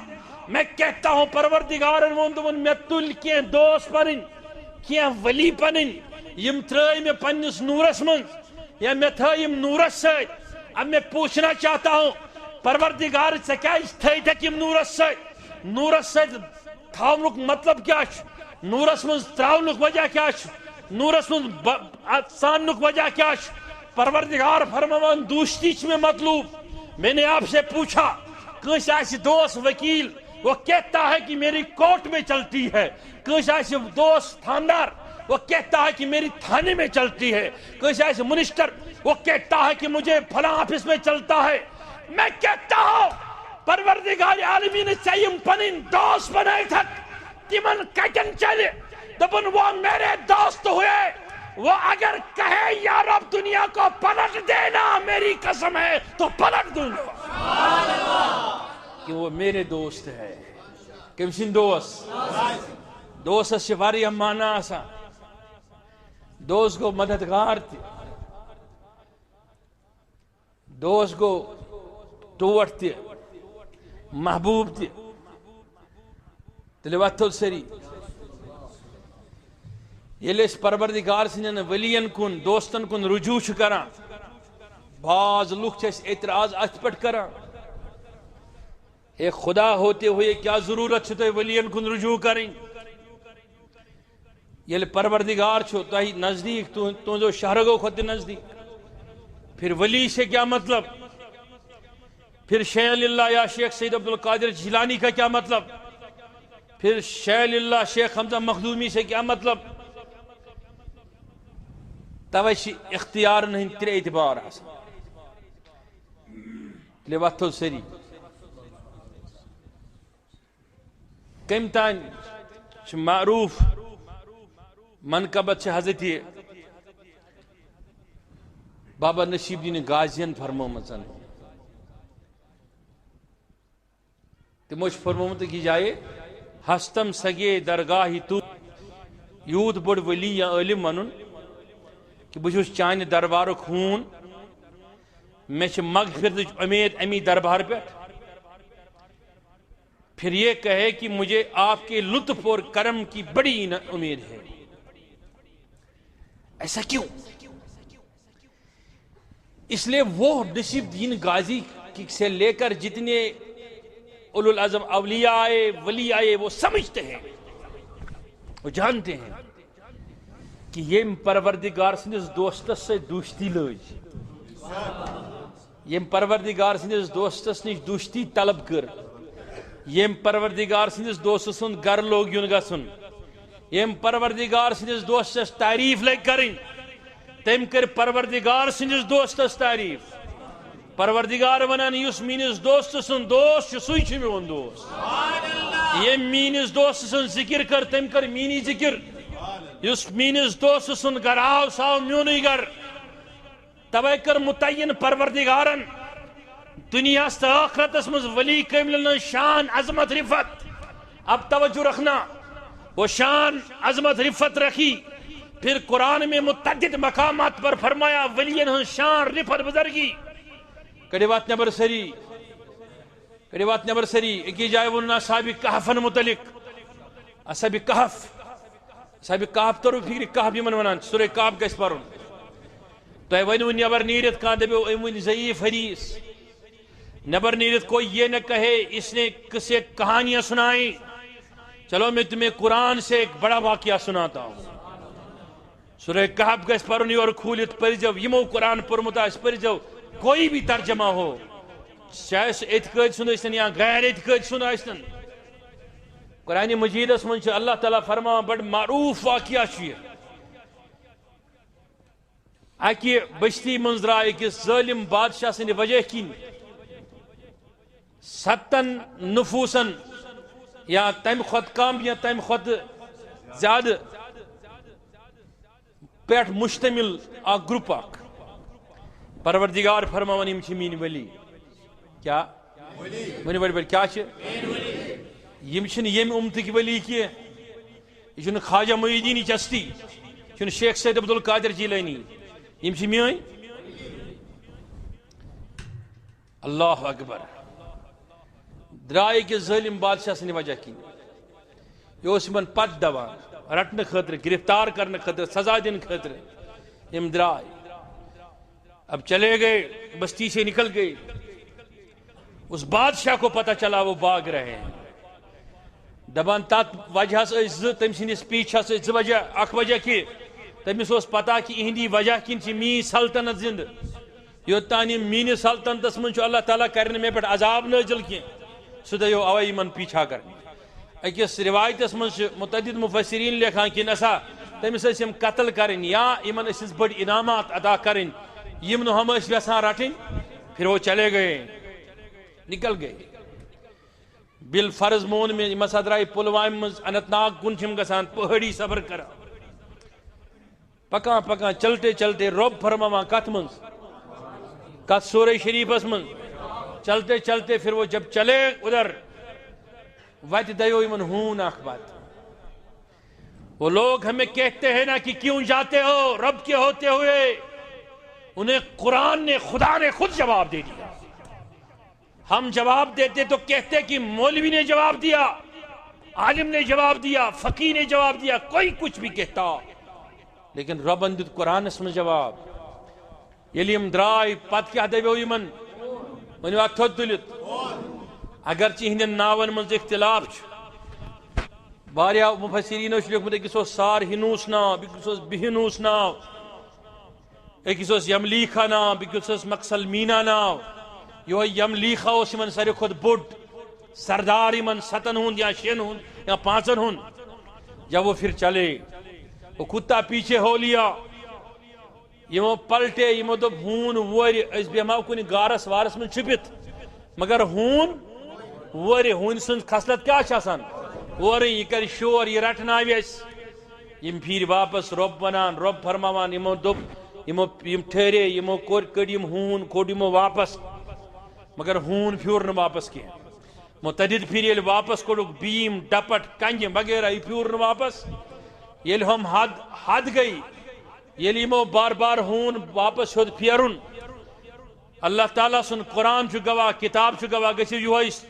میں کہتا ہوں پروردگارن ووٚن دوٚپُن مےٚ تُلۍ کینٛہہ دوس پنٕنۍ کینٛہہ ولی پنٕنۍ یم ترٛٲے مےٚ پننِس نوٗرس منٛز یا مےٚ تھٲے یم نوٗرس سۭتۍ اب میں پوچھنا چاہتا ہوں پروردگار ژےٚ کیٛازِ تھٲیتھکھ یم نوٗرس سۭتۍ نوٗرس سۭتۍ تھاونُک مطلب کیٛاہ چھُ نوٗرس منٛز ترٛاونُک وجہ کیٛاہ چھُ نوٗرس منٛز ژاننُک وجہ کیٛاہ چھُ پروردگار فرماوان دوستی چھِ مےٚ مطلوب میں نے آپ سے پوچھا کٲنٛسہِ آسہِ دوس وکیل وہ کہتا ہے کہ میری کورٹ میں چلتی ہے کٲنٛسہِ آسہِ دوس تھاندار وہ کہتا ہے کہ میری تھانے میں چلتی ہے کٲنٛسہِ آسہِ منسٹر وہ کہتا ہے کہ مجھے فلاں آفس میں چلتا ہے میں کہتا ہوں پروردگار عالمین چیم پنن دوست بنائی تھک تمن کٹن چلے دبن وہ میرے دوست ہوئے وہ اگر کہے یا رب دنیا کو پلٹ دینا میری قسم ہے تو پلٹ دوں گا کہ وہ میرے دوست ہے کم سن دوست دوست سے واریا مانا آسا دوست کو مددگار تھی دوست کو ٹوٹ تھی محبوب تھی تلوات سری یل اس پروردگار سن ولین کن دوستن کن رجوع کران بعض لوگ اعتراض ات پٹ کران ایک خدا ہوتے ہوئے کیا ضرورت ہے ولین کن رجوع کریں یل پروردگار چھو تہی نزدیک تو جو شہرگو خود نزدیک پھر ولی سے کیا مطلب پھر شیخ اللہ یا شیخ سید عبدالقادر جیلانی کا کیا مطلب پھر شیخ اللہ شیخ حمزہ مخدومی سے کیا مطلب توشی اختیار نہیں تیرے اعتبار آسا لبات السری کم تان معروف منقبت سے حضرت بابا نشیب دین غازین فرمومتن تموش فرمومت کی جائے ہستم سگے درگاہی تو یوت بڑ ولی یا علم منن کہ بچوس چان دربار خون میں مغفرت امید امی دربار پہ پھر یہ کہے کہ مجھے آپ کے لطف اور کرم کی بڑی امید ہے ایسا کیوں اس لیے وہ نصیب دین غازی سے لے کر جتنے اولو العزم اولیاء آئے ولی آئے وہ سمجھتے ہیں وہ جانتے ہیں کہ یہ پروردگار سندس دوستس سے دوستی لج یہ پروردگار سندس دوستس نش دوستی طلب کر یہ پروردگار سندس دوست سن گر لوگ یون گسن یہ پروردگار سندس دوستس تعریف لگ کریں تم کر پروردگار سندس دوستس تعریف پروردگار ونان یس مینس دوست سن دوست سوئی میون دوست یہ مینس دوست سن ذکر کر تم کر مینی ذکر یس مینس دوست سن گر آو ساو میونی گر توے کر متعین پروردگارن دنیا است آخرت اسمز ولی کامل شان عظمت رفت اب توجہ رکھنا وہ شان عظمت رفت رکھی پھر قرآن میں متعدد مقامات پر فرمایا ولین شان رفت بزرگی کڑیوات نبر سری ایک جائے وننا اصحاب کہفن متعلق اصحاب کہف ترو فکر کہف یمن ونان سورہ کہف گژھِ پرن تو ونو نبر نیرت کان دبیو ون ضعیف حدیث نبر نیرت کوئی یہ نہ کہے اس نے کسے کہانیاں سنائیں چلو میں تمہیں قرآن سے ایک بڑا واقعہ سناتا ہوں سورہ کہف گژھِ پرن اور کھولت پرجو یمو قرآن پرمت آس پرجو کوئی بھی ترجمہ ہو چاہے اعتقاد سن ٲسۍتن یا غیر اعتقاد سن ٲسۍتن قرآن مجیدس من اللہ تعالیٰ فرما بڑ معروف واقعہ یہ اکہ بستی من درائے أکس ظالم بادشاہ سند وجہ کن 7 نفوسن یا تم خود کم یا تم خود زیادہ پیٹ مشتمل اخ گروپ اخ پروردگار فرماون یم چھ مین ولی کیا ونی بڑی بڑی کیا چھ یم چھن یم امتک ولی کی یہ چھن خواجہ معین الدین چشتی چھن شیخ سید عبدالقادر جیلانی یم چھ میٲنۍ اللہ اکبر درائے کہ ظالم بادشاہ سن وجہ کن یہ من پت دوان رٹنے خاطر گرفتار کرنے خاطر سزا دن خاطر یم درائے اب چلے گئے بستی سے نکل گئے اس بادشاہ کو پتہ چلا وہ بھاگ رہے ہیں دبان تات وجہ سے تم سندس پیچھس وجہ اخ وجہ کہ تمس اس پتہ کہ اہندی وجہ کن چھ می سلطنت زند یوتان مین سلطنتس من اللہ تعالیٰ کرنے میں پہ عذاب نازل کی سہ دیو اوے من پیچھا کرنے اکس روایتس من متعدد مفسرین لکھان کہ نسا تمس یم قتل کریں یا یمن اس بڑ انعامات ادا کریں یم نو ہم یسان رٹن پھر وہ چلے گئے نکل گئے بالفرض مون میں مسا درائی پلوام مز انت ناگ کن چھم گسان پہاڑی سفر کرا پکان پکان چلتے چلتے رب فرماوان کت منز کت سورہ شریف اس من چلتے چلتے پھر وہ جب چلے ادھر وت دیو من ہون اخ بات وہ لوگ ہمیں کہتے ہیں نا کہ کیوں جاتے ہو رب کے ہوتے ہوئے انہیں قرآن نے خدا نے خود جواب دے دیا ہم جواب دیتے تو کہتے کہ مولوی نے جواب دیا عالم نے جواب دیا فقی نے جواب دیا کوئی کچھ بھی کہتا لیکن رب اندت قرآن اس میں جواب یلیم درائی پت کیا دیو یمن ونیو اتھوت دلت اگرچہ ہندن ناون منز اختلاف واریا مفسرین اس لیکمت اکس اس سار ہنوس ناو بکس اس بہنوس ناو اکس اس یملیخا ناو بکس اس مقسل مینا ناو یہ یملیخا اس من ساری خود بڑ سردار من ستن ہون یا شین ہون یا پانچن ہون جب وہ پھر چلے وہ کتا پیچھے ہو لیا یہ پلٹے یہ دب ہون وری اس بیماو کنی گارس وارس من چھپت مگر ہون وری ہون سن خصلت کیا چاسان وری یہ کر شور یہ رٹناوی اس یم پھر واپس رب بنان رب فرماوان یمو دب یم ٹھہرے یمو کڑ یم ہون کوڑ یمو واپس مگر ہون پھیور نہ واپس کی متعدد پھر یل واپس کوڑک بیم ڈپٹ کنج وغیرہ یہ پھیور نہ واپس یل ہم حد گئی یل یمو بار بار ہون واپس شد پھیرن اللہ تعالیٰ سن قرآن چھ گواہ کتاب چھ گواہ گسی یوہیس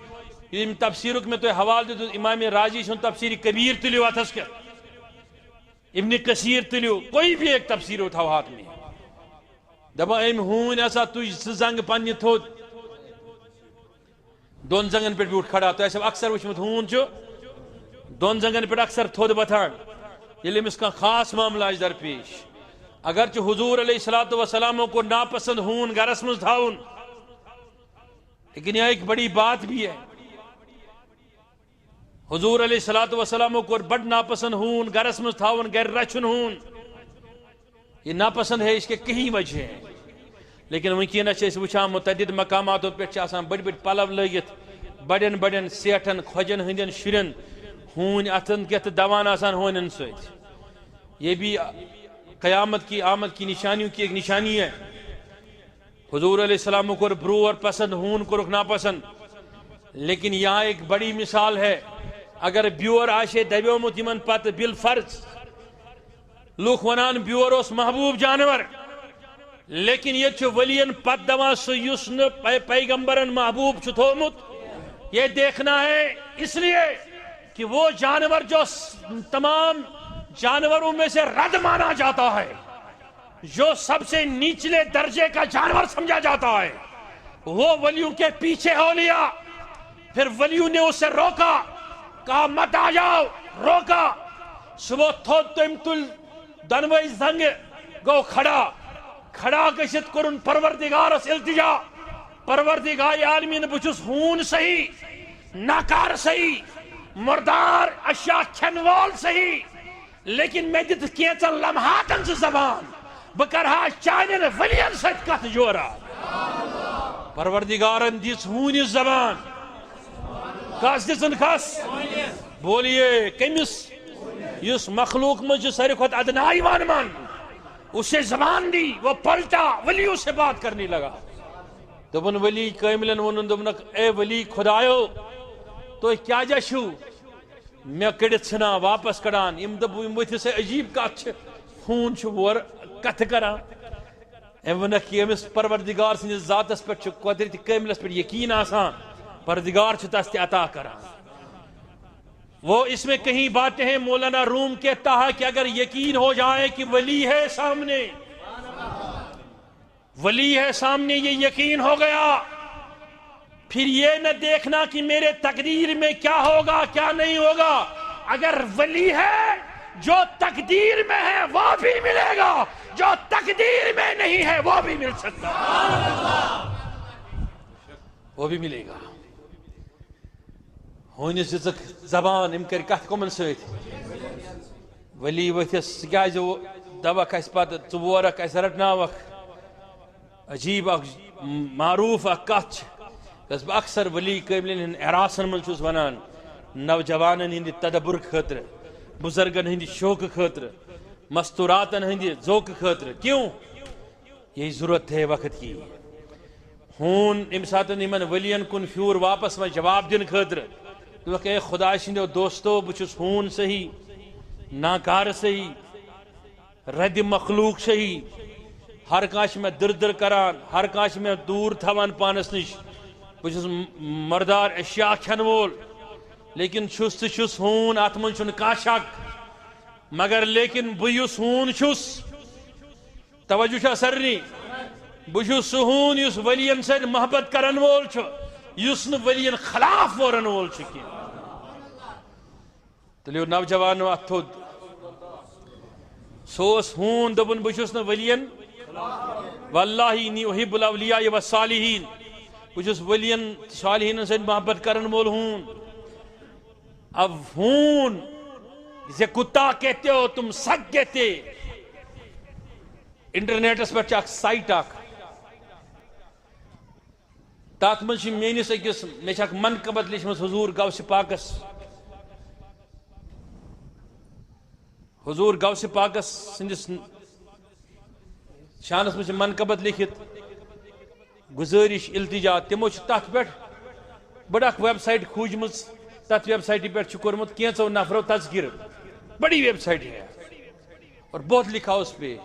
یم تفسیرک میں تو حوال دیدو امام راجی سن تفسیر کبیر تلیو اتھس کر ابن کثیر تلیو کوئی بھی ایک تفسیر اٹھاو ہاتھ میں دبا ایم ہون ایسا تجھ زنگ پنی تھود دون زنگن پر بھی اٹھ کھڑا تو ایسا اکثر وچمت ہون چو دون زنگن پر اکثر تھود بتھان یہ اس کا خاص معاملہ اج در پیش اگرچہ حضور علیہ السلام کو ناپسند ہون گرس مز تھاون لیکن یہ ایک بڑی بات بھی ہے حضور علیہ السلام کو بڑ ناپسند ہون گرس مز تھاون گر رچن ہون یہ ناپسند ہے اس کے کہیں وجہ ہیں لیکن ونکینس اس وچھان متعدد مقاماتوں پہ آسان بڑی بڑی پلو لگت بڑین بڑین سیٹھن کھوجن ہندین شرین ہون اتن کت دوان آسان ہونن سوچ یہ بھی قیامت کی آمد کی نشانیوں کی ایک نشانی ہے حضور علیہ السلام کو برور پسند ہون کو رکنا پسند لیکن یہاں ایک بڑی مثال ہے اگر بیور آشے دیو متمن پت بالفرض لوک ونان بیور اس محبوب جانور لیکن یہ چھو ولین پت دوان سیسن پیغمبرن محبوب چھو تھومت یہ دیکھنا ہے اس لیے کہ وہ جانور جو تمام جانوروں میں سے رد مانا جاتا ہے جو سب سے نیچلے درجے کا جانور سمجھا جاتا ہے وہ ولیوں کے پیچھے ہو لیا پھر ولیوں نے اسے روکا کہا مت آ جاؤ روکا صبح تھود تمتل دنوئی زنگ گو کھڑا گشت کرن پروردگار اس التجا پروردگار عالمین بچس ہون صحیح ناکار صحیح مردار اشیاء کھنوال صحیح لیکن میں دیت کیچن لمحاتن سے زبان بکرہا چانین ولین ست کت جورا پروردگارن دیس ہونی زبان کس دیسن کس بولیے کمس یس مخلوق مجھ ساری خود ادنائی وانمان اسے زبان دی وہ پلٹا ولیوں سے بات کرنے لگا دبن ولی کاملن ونن دبنک اے ولی خدایو تو کیا جشو میں کڑت چھنا واپس کڑان ام دبو ام ویتھ سے عجیب کات چھ خون چھ ور کت کران ام ونک یمس پروردگار سن ذاتس پر چھ قدرت کاملس پر یقین آسان پروردگار چھ تس عطا کران وہ اس میں کہیں باتیں ہیں مولانا روم کہتا ہے کہ اگر یقین ہو جائے کہ ولی ہے سامنے یہ یقین ہو گیا پھر یہ نہ دیکھنا کہ میرے تقدیر میں کیا ہوگا کیا نہیں ہوگا اگر ولی ہے جو تقدیر میں ہے وہ بھی ملے گا جو تقدیر میں نہیں ہے وہ بھی مل سکتا وہ بھی ملے گا ہونی زک زبان ام کر کت کمن سیت ولی وتھس کیا جو دبک اس پت ژورک اس رٹناوک عجیب معروف کت بس بہ اکثر ولی کاملین ہند اعراسن من چھس ونان نوجوانن ہند تدبر خاطر بزرگن ہند شوق خاطر مستوراتن ہند ذوق خاطر کیوں یہی ضرورت ہے وقت کی ہون ام ساتن یمن ولین کن پھیور واپس میں جواب دن خاطر کہ اے خدا سندو دوستو بچس ہون صحیح ناکار صحیح رد مخلوق صحیح ہر کانش میں در کران ہر کانش میں دور تھوان پانس نش بچس مردار اشیاء کھن وول لیکن چھس تو چھس ہون ات من چھن کانہہ شک مگر لیکن بہس ہون چھس توجہ چھا سرنی بہس سہ ہون یس ولین سۭتۍ محبت کرن وول چھُ یس نہ ولین خلاف ورن وول چھُ کینٛہہ تلیو نوجوانو ات تھوٚد سُہ اوس ہون دوٚپُن بہٕ چھُس نہٕ ولین واللہ انی احب الاولیاء والصالحین بہٕ چھُس ولین صالحینن سۭتۍ محبت کرن وول ہون اب ہون جسے کتا کہتے ہو تم سگ کہتے انٹرنیٹس پر اخ سائٹ اخ تات من میس اکس مے اخ منقبت لیچمت حضور غوث پاکس حضور غوث پاکس سندس شانس من منقبت لکھت گزارش التجا تمو تت پہ بڑ اخ ویب سائٹ کھوجم تت ویب سائٹ پہ کورمت کینچو نفرو تذکر بڑی ویب سائٹ ہے اور بہت لکھا اس پہ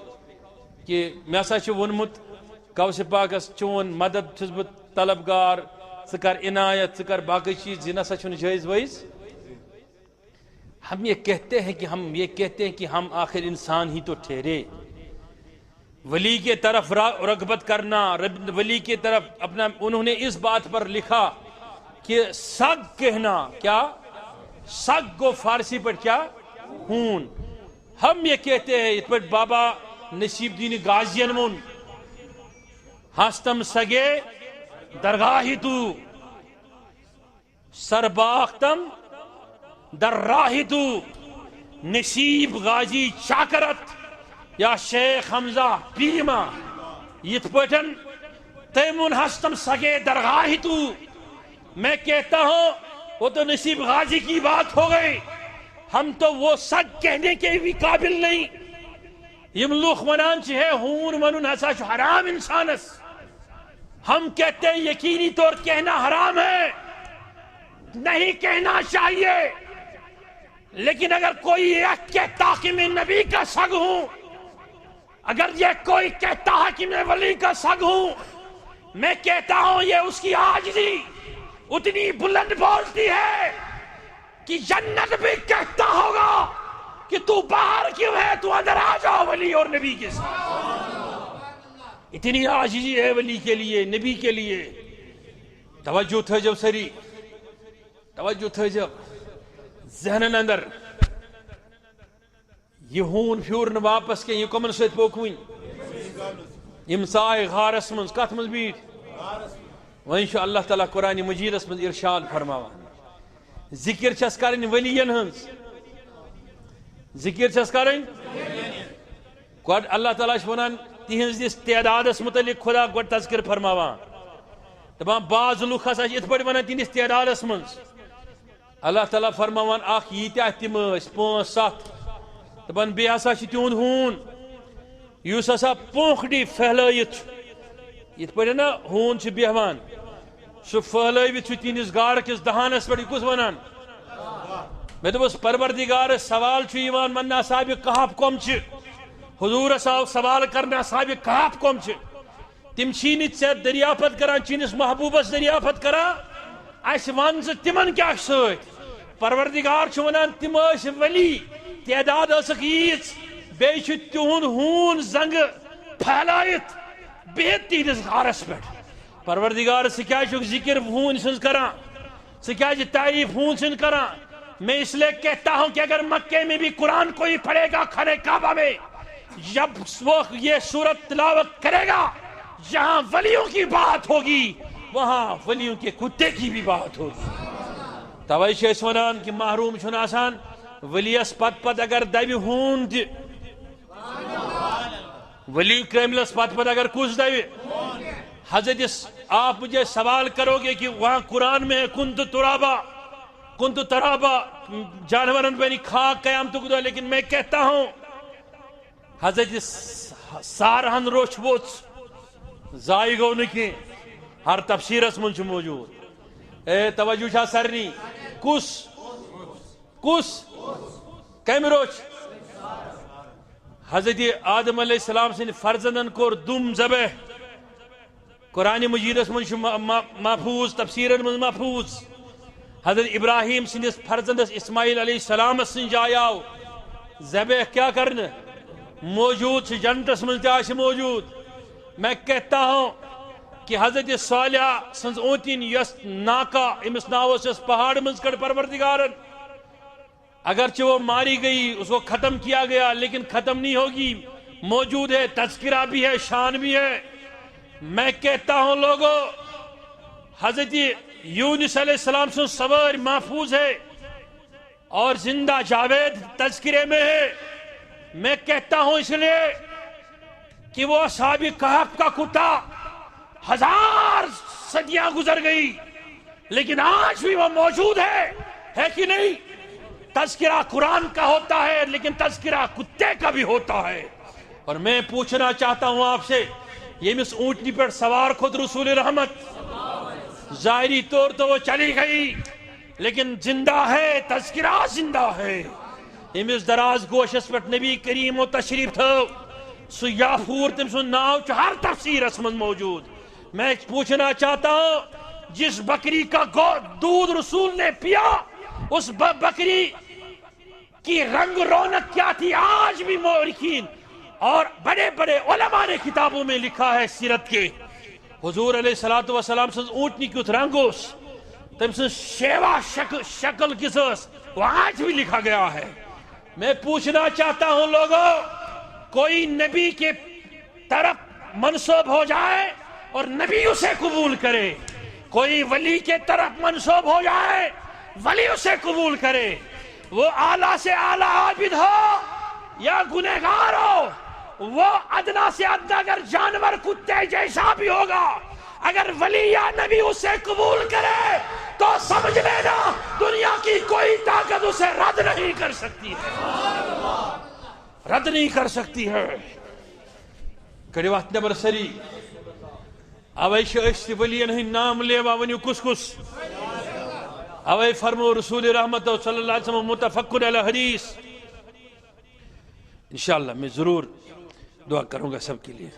کہ میں ہسا ونمت غوث پاکس چون مدد چھس بہ طلبگار ژٕ کر عنایت ژٕ کر باقی چیز یہ نسا چھُنہٕ جائز وائز ہم یہ کہتے ہیں کہ ہم آخر انسان ہی تو ٹھہرے ولی کے طرف رغبت کرنا ولی کے طرف اپنا انہوں نے اس بات پر لکھا کہ سگ کہنا کیا سگ کو فارسی پر کیا ہون ہم یہ کہتے ہیں پر بابا نصیب دین غازین من ہستم سگے درگاہی تو سرباختم در راہی تو نصیب غازی چاکرت یا شیخ حمزہ پیما یت پٹن تیمون ہستم سگے درگاہی تو میں کہتا ہوں وہ تو نصیب غازی کی بات ہو گئی ہم تو وہ سگ کہنے کے بھی قابل نہیں یم لوگ ونان ہے ہون ونن ہسا حرام انسانس ہم کہتے ہیں یقینی طور کہنا حرام ہے نہیں کہنا چاہیے لیکن اگر کوئی یہ کہتا کہ میں نبی کا سگ ہوں اگر یہ کوئی کہتا ہے کہ میں ولی کا سگ ہوں میں کہتا ہوں یہ اس کی عاجزی اتنی بلند بولتی ہے کہ جنت بھی کہتا ہوگا کہ تو باہر کیوں ہے تو اندر آ جاؤ ولی اور نبی کے ساتھ اتنی عاجزی ہے ولی کے لیے نبی کے لیے توجہ تھا جب سری توجہ تھا جب ذہنن اندر یہ ہون پھیور نہ واپس کے یہ کمن سیت پوکوین امسائے غارس منز کت منز بیٹ وانشاء اللہ تعالیٰ قرآن مجید اس منز ارشاد فرماوا ذکر چھس کرن ولین ہنز ذکر چھس کرن گوڑ اللہ تعالیٰ ونان تہنز اس تعدادس متعلق خدا گوڑ تذکر فرماوا دپان بعض لوگ ہسا ات پہ ونان تہندس تعدادس منز اللہ تعالیٰ فرماوان اخ یتیاہ تم 5-7 دپان بی ہسا تہند ہون یس ہسا پونکھڈی پھہلائت یت پہ نا ہون بیہوان سہ پھہلائت تہندس گار کس دہانس پہ کس ونان میں دپس پروردگار سوال یوان من اصحاب کہف کم حضور آو سوال کرنے اصحاب کہف کم تم چھی ژے دریافت کران چینس محبوبس دریافت کران اس ون تمن کیا ست پروردگار ونان تم ولی تعداد ییژ بیٚیہِ چھُ تہنٛد ہوٗن زنگہٕ پھہلٲیِتھ بِہِتھ تہنٛدِس غارس پٮ۪ٹھ پروردگار ژٕ کیٛازِ چھُکھ ذکر ہوٗنۍ سٕنٛز کران ژٕ کیٛازِ تعریف ہوٗن سٕنٛز کران میں اس لیے کہتا ہوں کہ اگر مکے میں بھی قرآن کوئی پڑھے گا خانہ کعبہ میں جب وہ یہ سورت تلاوت کرے گا جہاں ولیوں کی بات ہوگی وہاں ولیوں کے کتے کی بھی بات ہوگی توے چھِ أسۍ ونان کہ محروم چھُنہٕ آسان ولیس پت اگر دبہِ ہوٗن تہِ ولی کاملس پت اگر کس دبہِ حضرت آپ مجھے سوال کرو گے کہ وہاں قرآن میں کنت ترابا جانورن بنی خاک قیامت کو، لیکن میں کہتا ہوں حضرت سارہن روش ووچ ضائع گو نکی ہر تفسیرس من چھ موجود. اے توجہ چھا سرنی کس کم روچ حضرت آدم علیہ السلام سن فرزندن کور دم ذبح. قرآن مجیدس من محفوظ، تفسیرن من محفوظ. حضرت ابراہیم سندس فرزندس اسماعیل علیہ السلام سن جائے آو ذبح کیا کرنے موجود جنتس من تاش موجود. میں کہتا ہوں کہ حضرت صالحہ سنز اونتین یس ناکا امس ناوس اس پہاڑ منز کڑ پروردگارن، اگرچہ وہ ماری گئی، اس کو ختم کیا گیا، لیکن ختم نہیں ہوگی، موجود ہے، تذکرہ بھی ہے، شان بھی ہے. میں کہتا ہوں لوگوں، حضرت یونس علیہ السلام سے سوار محفوظ ہے اور زندہ جاوید تذکرے میں ہے. میں کہتا ہوں اس لیے کہ وہ اصحاب کہف کا کتا 1000 صدیاں گزر گئی لیکن آج بھی وہ موجود ہے کہ نہیں؟ تذکرہ قرآن کا ہوتا ہے لیکن تذکرہ کتے کا بھی ہوتا ہے. اور میں پوچھنا چاہتا ہوں آپ سے، یہ مس اونٹنی پر سوار خود رسول رحمت، ظاہری طور تو وہ چلی گئی لیکن زندہ ہے، تذکرہ زندہ ہے. امس دراز گوشس پر نبی کریم و تشریف تھو سو یافور تم سن ناو چھ ہر تفسیر اسمن موجود. میں پوچھنا چاہتا ہوں، جس بکری کا دودھ رسول نے پیا اس بکری کی رنگ رونق کیا تھی، آج بھی مورخین اور بڑے بڑے علماء نے کتابوں میں لکھا ہے سیرت کے. حضور علیہ السلام سے اونٹنی کیت رنگوس، تم سے شیوا شکل کسوس، وہ آج بھی لکھا گیا ہے. میں پوچھنا چاہتا ہوں لوگوں، کوئی نبی کے طرف منسوب ہو جائے اور نبی اسے قبول کرے، کوئی ولی کے طرف منسوب ہو جائے ولی اسے قبول کرے، وہ اعلیٰ سے اعلیٰ عابد ہو یا گنہگار ہو، وہ ادنا سے ادنا اگر جانور کتے جیسا بھی ہوگا، اگر ولی یا نبی اسے قبول کرے تو سمجھ لینا دنیا کی کوئی طاقت اسے رد نہیں کر سکتی ہے، رد نہیں کر سکتی ہے. کڑی وقت نبر سری اوے اشتی ولین ہی نام لیوا ونیو کس کس اوے فرمو رسول رحمت صلی اللہ علیہ وسلم متفقن علی حدیث. انشاءاللہ میں ضرور دعا کروں گا سب کے لیے.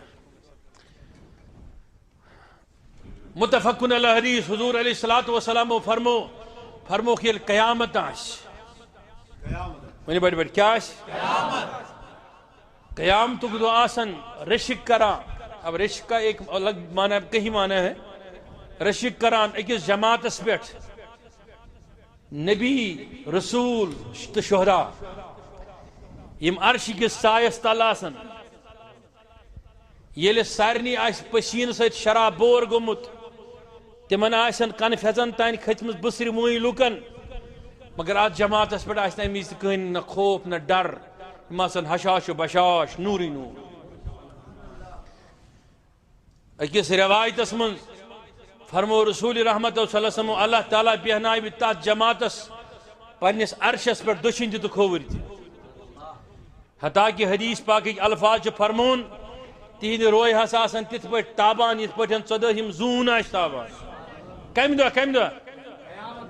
متفقن علی حدیث، حضور علیہ السلام فرمو کہ قیامت آش ونی بڑی بڑی کیا آش قیامت کو آسن رشک کران. اب رشک کا ایک الگ معنی کہیں معنی ہے، رشک کران ایکس جماعت اس پیٹھ نبی رسول شہداء یم عرشی کے سایس تل آسن، یل سارنی آس پسین سیت شراب بور گومت، تمن آسن کنف ہزن تان کھتمس بسر موئی لوکن، مگر آج جماعت اس پیٹھ آسن امیز کہیں نہ خوف نہ ڈر، آسن حشاش و بشاش نوری نور. اکس روایت اس من فرمو رسول رحمت صلی اللہ علیہ وسلم اللہ تعالیٰ بیہنائی بھی تات جماعتس پنیس عرشس پر دشن تھی تو کھوور تھی، حتیٰ کہ حدیث پاک الفاظ فرمون تہند روئے ہس آسن تت پہ تابان یت پہ 14 زون آش تابان. کم دہ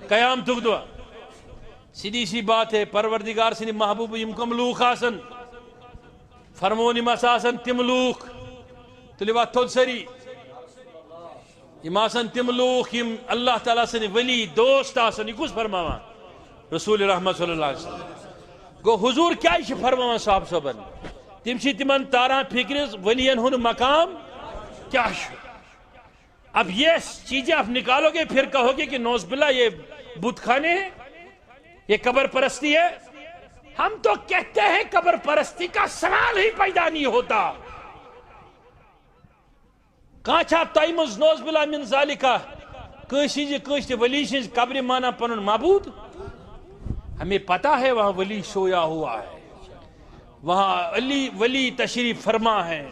قیامت دہ. سیدھی سی بات ہے، پروردگار سن محبوب یم کم لوک آسن فرمون یم آسن تم لوک تلیوا تھود سری یم آسن تم لوک یم اللہ تعالیٰ سن ولی دوست آسن. یہ کس فرماوان رسول رحمت صلی اللہ علیہ وسلم. گو حضور کیا فرماوان صاحب صبن تم تمن تاران فکر ولین ہن مقام کیا شو. اب یہ چیزیں آپ نکالو گے پھر کہو گے کہ نوز باللہ یہ بت خانے ہیں، یہ قبر پرستی ہے. ہم تو کہتے ہیں قبر پرستی کا سوال ہی پیدا نہیں ہوتا. کانچا تائمز نوز باللہ من ذالکہ کشتی ولی شنز قبر مانا پنن معبود. ہمیں پتا ہے وہاں ولی سویا ہوا ہے، وہاں علی ولی تشریف فرما ہے.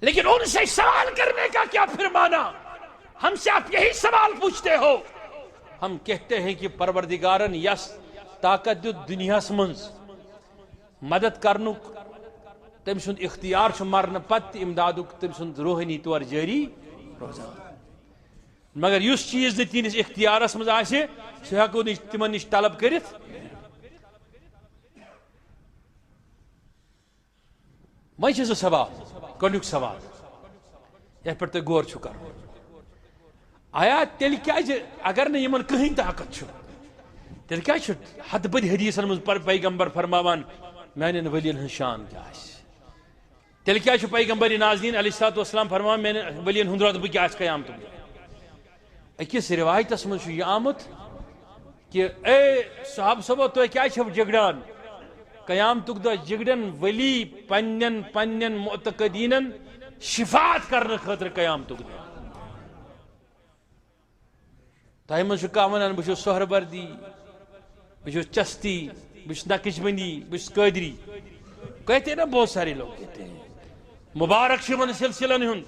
لیکن ان سے سوال کرنے کا کیا پھر مانا؟ ہم سے آپ یہی سوال پوچھتے ہو. ہم کہتے ہیں کہ پروردگارن یس طاقت دیت دنیا منز مدد کرنک تم سند اختیار مرن پتہ امدادک تم سند روحانی طور جاری روزان. مگر اس چیز تہندس اختیارس مز آسہ سہ ہیکو تمن نش طلب کرت. وی زٕ سوال. گۄڈنیُک سوال یتھ پٮ۪ٹھ تُہۍ غور چھُو کرُن آیا تیٚلہِ کیٛازِ اگر نہٕ یِمن کٕہٕنۍ طاقت چھُ تیٚلہِ کیٛازِ چھُ ہتہٕ بٔدۍ حدیثن منٛز پیغمبر فرماوان میانٮ۪ن ؤلین ہٕنٛز شان کیٛاہ آسہِ؟ تیٚلہِ کیٛازِ چھُ پیغمبر ناظریٖن علیہ الصلوۃ والسلام فرماوان میانٮ۪ن ؤلین ہُنٛد رۄتبہٕ کیٛاہ آسہِ قیامتُک دۄہ؟ أکِس رِوایتس منٛز چھُ یہِ آمُت کہ اے صحابہ صٲبو تُہۍ کیٛازِ چھِو جگڑان؟ قیامتُک دۄہ جگڑن ولی پننٮ۪ن معتقدیٖنن شفاعت کرنہٕ خٲطرٕ قیامتُک دۄہ. تۄہہِ منٛز چھُ کانٛہہ ونان بہٕ چھُس سہروردی، بہٕ چھُس چستی، بہٕ چھُس نقش بندی، بہٕ چھُس قٲدری. کہتے ہیں نا بہت سارے لوگ کہتے ہیں. مبارک چھُ یِمن سلسلن ہُنٛد.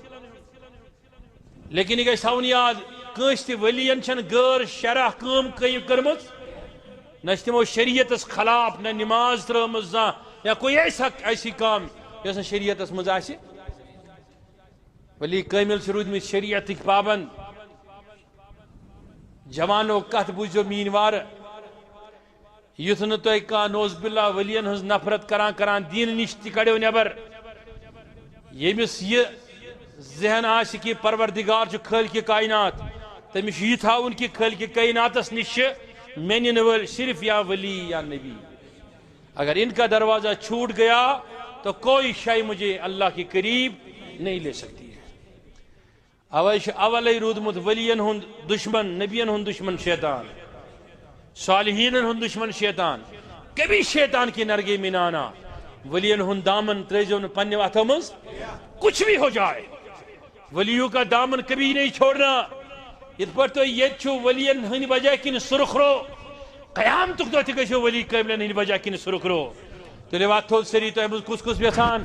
لیکن یہ گژھِ تھاوُن یاد کٲنٛسہِ تہِ ؤلین چھنہٕ غٲر شرح کٲم کٔرمٕژ، نہ تمو شریعتس خلاف، نہ نماز ترٲمٕژ زانٛہہ یا کوئی ایسی کام یۄس نہٕ شریعتس منٛز آسہِ. ولی کٲمل چھِ روٗدمٕتۍ شریعتٕکۍ پابند. جوانو کتھ بوٗزِو میٛٲنۍ وارٕ. یُتھ نہٕ تۄہہِ کانٛہہ نوز باللہ ؤلین ہٕنٛز نفرت کران دیٖنہٕ نِش تہِ کڑیو نٮ۪بر. ییٚمِس یہِ ذہن آسہِ کہ پروردگار چھُ خٲلقِ کائنات، تٔمِس چھُ یہِ تھاوُن کہ خٲلقِ کائناتس نِش چھِ مےٚ نِنہٕ وٲلۍ صرف یا ولی یا نبی. اگر ان کا دروازہ چھوٹ گیا تو کوئی شے مجھے اللہ کے قریب نہیں لے سکتی ہے. اوے چھُ اولے روٗدمُت ولین ہُنٛد دشمن، نبین ہُنٛد دشمن شیطان، صالحینن ہُنٛد دشمن شیطان. کبھی شیطان کی نرگے میں نہ آنا. ولین ہُنٛد دامن ترٲزیو نہٕ پننہِ اتھو منٛز. کچھ بھی ہو جائے ولیوں کا دامن کبھی نہیں چھوڑنا. یتھ پٲٹھۍ تُہۍ ییٚتہِ چھُو ولین ہٕنٛدِ وجہ کِنۍ سرخ رو، قیامتُک دۄہ تہِ گٔژھِو ولی کٲملن ہٕنٛدِ وجہ کِنۍ سرخ رو. تُلِو اتھ تھوٚد سٲری تۄہہِ منٛز کُس کُس یژھان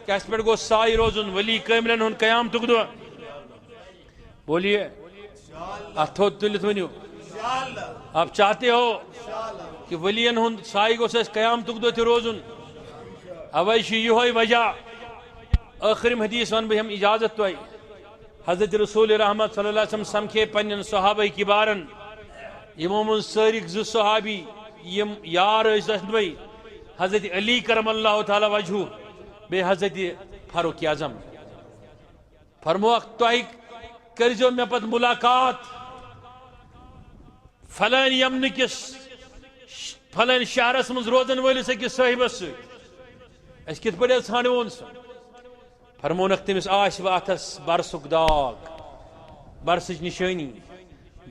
کیٛاہ پٮ۪ٹھ گوٚژھ سایہِ روزُن ولی کٲملن ہُنٛد قیامتُک دۄہ؟ بولیے اتھ تھوٚد تُلِتھ ؤنِو. آپ چاہتے ہو کہ ولین ہُنٛد سایہِ گوٚژھ اَسہِ قیامتُک دۄہ تہِ روزُن؟ اوے چھُ یِہوے وجہ. ٲخرِم حدیث ونہٕ بہٕ ہٮ۪مہٕ اجازت تۄہہِ. حضرت رسول رحمت صلی اللہ علیہ وسلم سمکھے پننٮ۪ن صحابہ کبارن. یِمو منٛز سٲرِکۍ زٕ صحابی یِم یار ٲسۍ دۄشوے، حضرت علی کرم اللہ تعالیٰ وجہہ بیٚیہِ حضرت فاروق اعظم. فرموکھ تۄہہِ کٔرۍزیو مےٚ پتہٕ ملاقات فلٲنۍ یمنہٕ کِس فلٲنۍ شہرس منٛز روزن وٲلِس أکِس صٲحبس سۭتۍ. أسۍ کِتھ پٲٹھۍ حظ ژھانڈہون سُہ؟ فرمونکھ تٔمِس آسہِ وٕ اتھس برسُک داغ، برسٕچ نِشٲنی.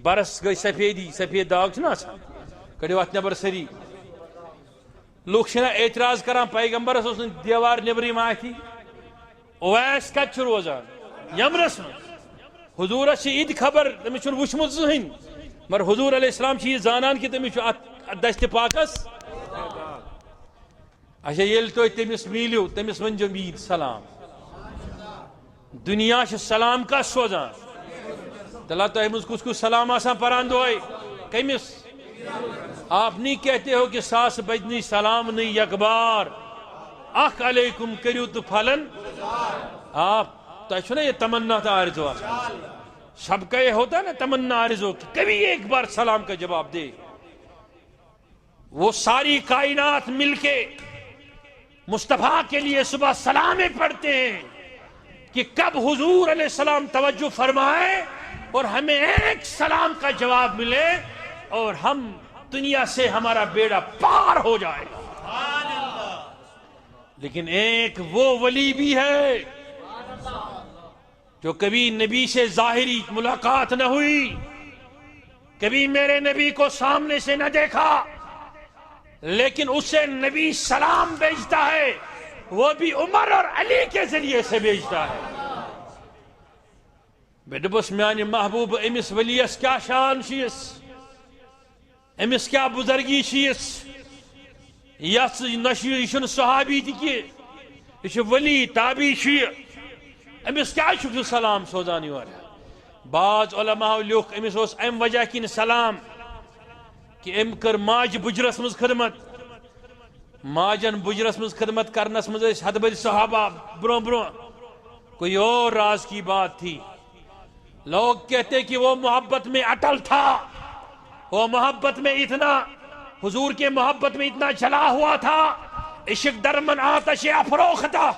برس گٔے سفیدی، سفید داغ چھُنہ آسان. کڑیو اتھ نٮ۪بر سٲری. لُکھ چھِنہ اعتراض کران پیغمبرس اوس نہٕ دیوار نٮ۪برٕے ما اَتھی. اویس کتہِ چھُ روزان؟ یمنس منٛز. حضوٗرس چھِ یہِ تہِ خبر تٔمِس چھُنہٕ وٕچھمُت زٕہٕنۍ، مگر حضوٗر علیہ السلام چھِ یہِ زانان کہ تٔمِس چھُ اتھ دستہِ پاکس. اچھا ییٚلہِ تُہۍ تٔمِس میٖلِو تٔمِس ؤنۍزیو میٖر سلام. دنیا چھِ سلام کس سوزان؟ تلا تۄہہِ منٛز کُس کُس سلام آسان پران دۄہے؟ کٔمِس؟ آپ نہیں کہتے ہو کہ ساس بجنی سلام نہیں یکبار، اکھ علیکم کریو تو پھلن. آپ تۄہہِ چھُو نا یہ تمنا تھا آرزو آسان. سب کا یہ ہوتا ہے نا تمنا آرزو کہ کبھی ایک بار سلام کا جواب دے. وہ ساری کائنات مل کے مصطفیٰ کے لیے صبح سلامیں پڑھتے ہیں کہ کب حضور علیہ السلام توجہ فرمائے اور ہمیں ایک سلام کا جواب ملے اور ہم دنیا سے ہمارا بیڑا پار ہو جائے. لیکن ایک وہ ولی بھی ہے جو کبھی نبی سے ظاہری ملاقات نہ ہوئی، کبھی میرے نبی کو سامنے سے نہ دیکھا، لیکن اسے نبی سلام بھیجتا ہے، وہ بھی عمر اور علی کے ذریعے سے بھیجتا ہے. بے دبس میانی محبوب امس ولیس کیا شان شیس، امس کیا بزرگی شیس. یس نشی صحابی تھی کہ یہ ولی تابی شی. امس کیا چھو سلام سوزان یور بعض علماء لیوکھ امس اس ام وجہ کن سلام کہ ام کر ماج بجرس مز خدمت ماجن بجرس مز خدمت کرنس مز حد بد صحابہ برو برو کوئی اور راز کی بات تھی. لوگ کہتے کہ وہ محبت میں اٹل تھا, وہ محبت میں اتنا حضور کے محبت میں اتنا جلا ہوا تھا, عشق درمن آتش افروختہ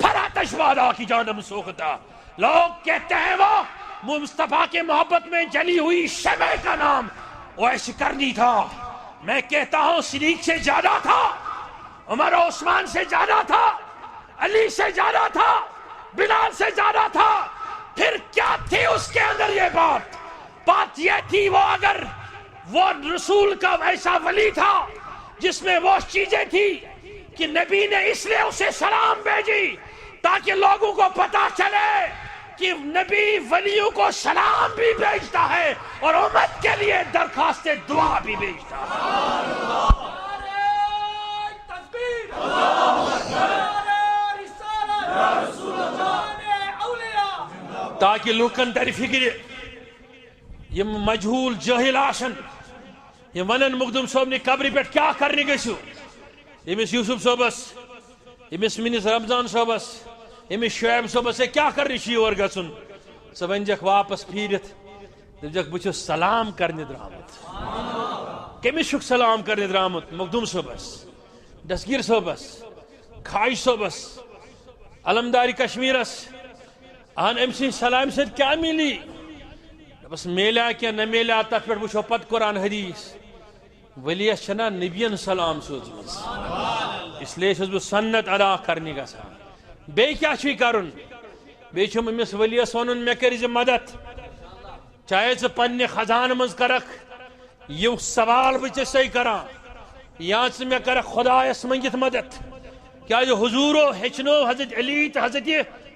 پھر آتش وادا کی جانب سوختہ. لوگ کہتے ہیں وہ مصطفیٰ کے محبت میں جلی ہوئی شمع کا نام اویس کرنی تھا. میں کہتا ہوں صدیق سے زیادہ تھا, عمر و عثمان سے زیادہ تھا, علی سے زیادہ تھا, بلال سے زیادہ تھا. پھر کیا تھی اس کے اندر یہ بات یہ تھی وہ اگر وہ رسول کا ایسا ولی تھا جس میں وہ چیزیں تھی کہ نبی نے اس لیے اسے سلام بھیجی تاکہ لوگوں کو پتا چلے کہ نبی ولیوں کو سلام بھی بھیجتا ہے اور امت کے لیے درخواست دعا بھی بھیجتا ہے. تاکہ لوکن در فکر یہ مجہول جاہل آشن یہ ونن مخدوم صاحب نے قبر پہ کیا کرنے گسو, امس یوسف صاحبس, امس منس رمضان صاحبس, امس شعیب صاحبس سے کیا کرنے چھ اور گسن. سہ ونجک واپس پھیرت دپجک بہ چھس سلام کرنے درامت. کمس چھک سلام کرنے درامت؟ مخدوم صاحبس, دستگیر صاحبس, خواج صاحبس, علمداری کشمیرس. اہن ام سی سلام سے کیا ملی؟ بس میلا کیا نہ میلا تک پہ وچھو پت قرآن حدیث. ولیس چھنا نبین سلام سوزمز, اس لیے چھس بہ سنت ادا کرنے گا سا. بے کیا چھ کرن؟ بے چھم امس ولیس ونن مے کر مدد, چاہے ژٕ پننہ خزان مز کرکھ یہ سوال بہ ژے سی کران, یا ژٕ مے کرکھ خدایس منگت مدد. کیا یہ حضورو ہچنو حضرت علی تو حضرت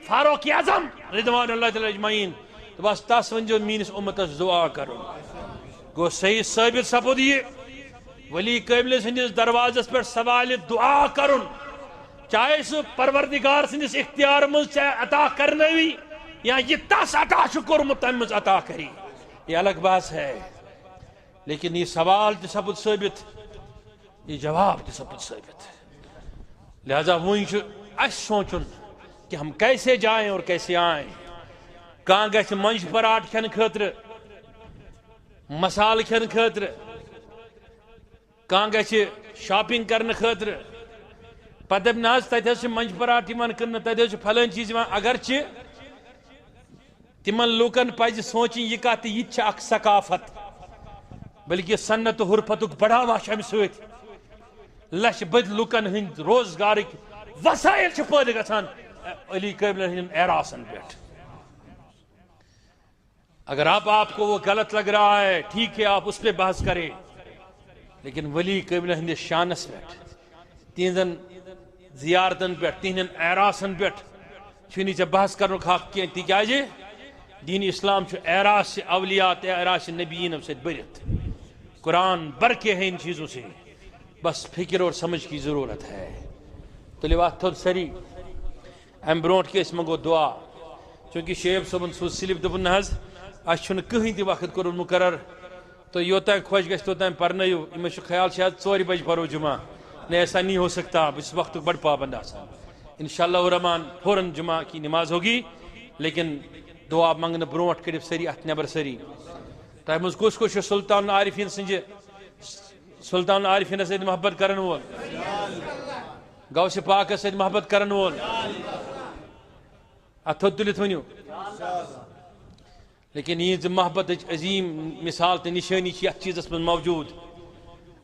فاروق اعظم رضوان اللہ تعالی اجمعین, تو بس تس ونجو مینس امتس دعا کرو. گو صحیح ثابت سپود یہ ولی قابل سندس دروازس پر سوال دعا کرن, چاہے سو پروردگار سندس اختیار مز چاہے عطا کرنوی یا یہ تس عطا شکر متمز عطا کری, یہ الگ بات ہے. لیکن یہ سوال تہ سپود ثابت, یہ جواب تہ سپود ثابت. لہذا وہیں اس سوچن کہ ہم کیسے جائیں اور کیسے آئیں. کہاں گھس منج پراٹ کھین خاطر, مسال کھین خاطر, کہاں گھس شاپنگ کرنے خاطر, پتہ نہ تتہ منج پراٹ کن تتہ پھلان چیز اگرچہ تمن لوکن پز سوچن یہ کت یہ اخ ثقافت, بلکہ صنعت حرفت بڑھاوا امہ ست لچھ بد لوکن ہند روزگارک وسائل پید گھان علی قابل ہند اعراسن پہ. اگر آپ کو وہ غلط لگ رہا ہے ٹھیک ہے, آپ اس پہ بحث کریں, لیکن ولی قابل ہند شانس پہ, تہذن زیارتن پہ, تہذن اعراسن پہ چھنی ژے بحث کرنک حق کی, تکیاز دین اسلام اعراس سے اولیاء اعراس نبیین سے برت. قرآن برکے ہیں ان چیزوں سے, بس فکر اور سمجھ کی ضرورت ہے. تو لباس تھوڑ سری ام برونٹ کے اس منگو دعا, چونکہ شیب صبن سو سلپ دبن ناز اس چھن کہیں دی وقت کرن مقرر, تو یوتان خوش گژھِ توتان پرنیو. امس خیال شاید 4 بج پرو جمعہ, نہیں ایسا نہیں ہو سکتا, اس وقت بڑ پابند آسان. انشاءاللہ الرحمن فوراً جمعہ کی نماز ہوگی, لیکن دعا منگن برونٹ کرو سری ات نبر سری. تہ مز کس کس سلطان عارفین سنجھ سلطان عارفین سید محبت کرن وول, غوث پاک سید محبت کرن وول, اتھو تلت ونیو. لیکن یہ محبت عظیم مثال تو نشانی ات چیزس من موجود.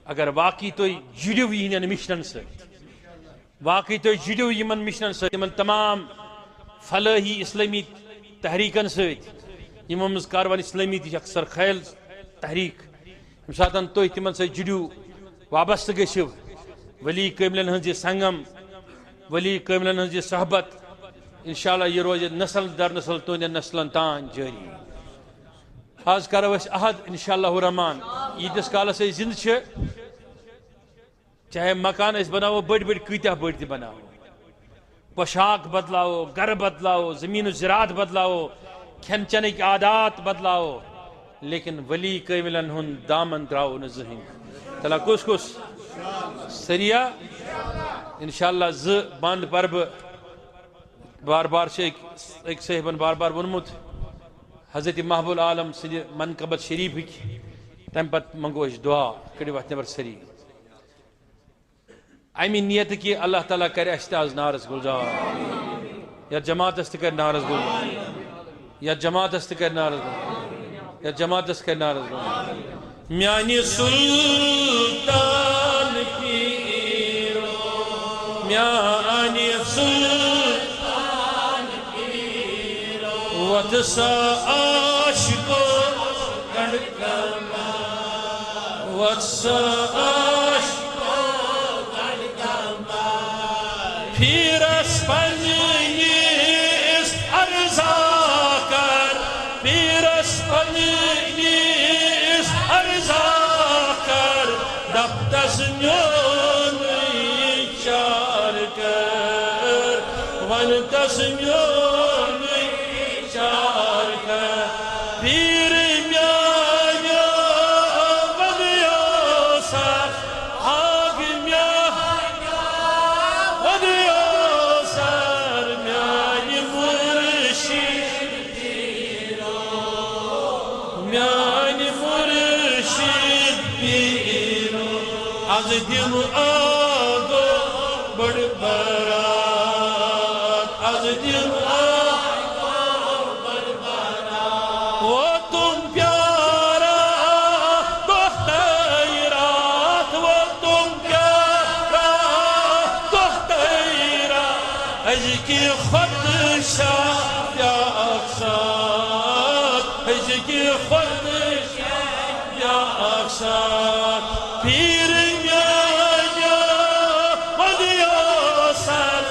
اگر واقعی تھی جڑو ان مشنن ست, واقعی تھی جڑو ان مشنن ست, ان تمام فلاحی اسلامی تحریکن ست, مز کاروان اسلامی تھی اکثر خیل تحریک, یم سات تھی تمن ست جڑو وابستہ گژھو, ولی کاملن ہز سنگم, ولی کاملن ہز صحبت, انشاءاللہ یہ روز نسل در نسل تہندین نسلن تان جاری. آج کرو اس عہد انشاءاللہ الرحمن, یتس کالس زند چھ, چاہے مکان اس بناو بڑ بڑ کتیا بڑ تہ بناو, پوشاک بدلاو، گھر بدلاو، زمین و زراعت بدلاو، کھین چنک عادات بدلاو، لیکن ولی کاملن ہن دامن دراو نہ زہین تلا کس کس سریہ انشاءاللہ بند پرب بار بار ایک صاحبن بار بار ونمت حضرت محبوب عالم سند منقبت شریف تم پت منگو اس دعا کڑو ات نبر سری امی نیت کہ اللہ تعالیٰ کرے اشتاز نارس گلزار یا جماعت است کر نارس گلزار یا جماعت است کر نارس گلزار یا جماعت است کر نارس گلزار میانی سلطان پیرو میانی سلطان پیرو وتسا عاشقو گڑکما وتسا عاشقو گڑکما پیرس پنیس ارزا کر پیرس پنیس ارزا کر دبتس نیون چار کر ونتس نیون چار کر پیر میانیا ودیا سر آگ میانیا ودیا سر میانی مرشد پیرو میانی مرشد پیرو از دم آگو بڑ برات از دم آگو بڑ برات وہ تم پیارا دختیرات وہ تم پیارا دختیرات از کی خود شاہ یا اقصاد از کی خود شاہ یا اقصاد پیر میانیا ودیا سر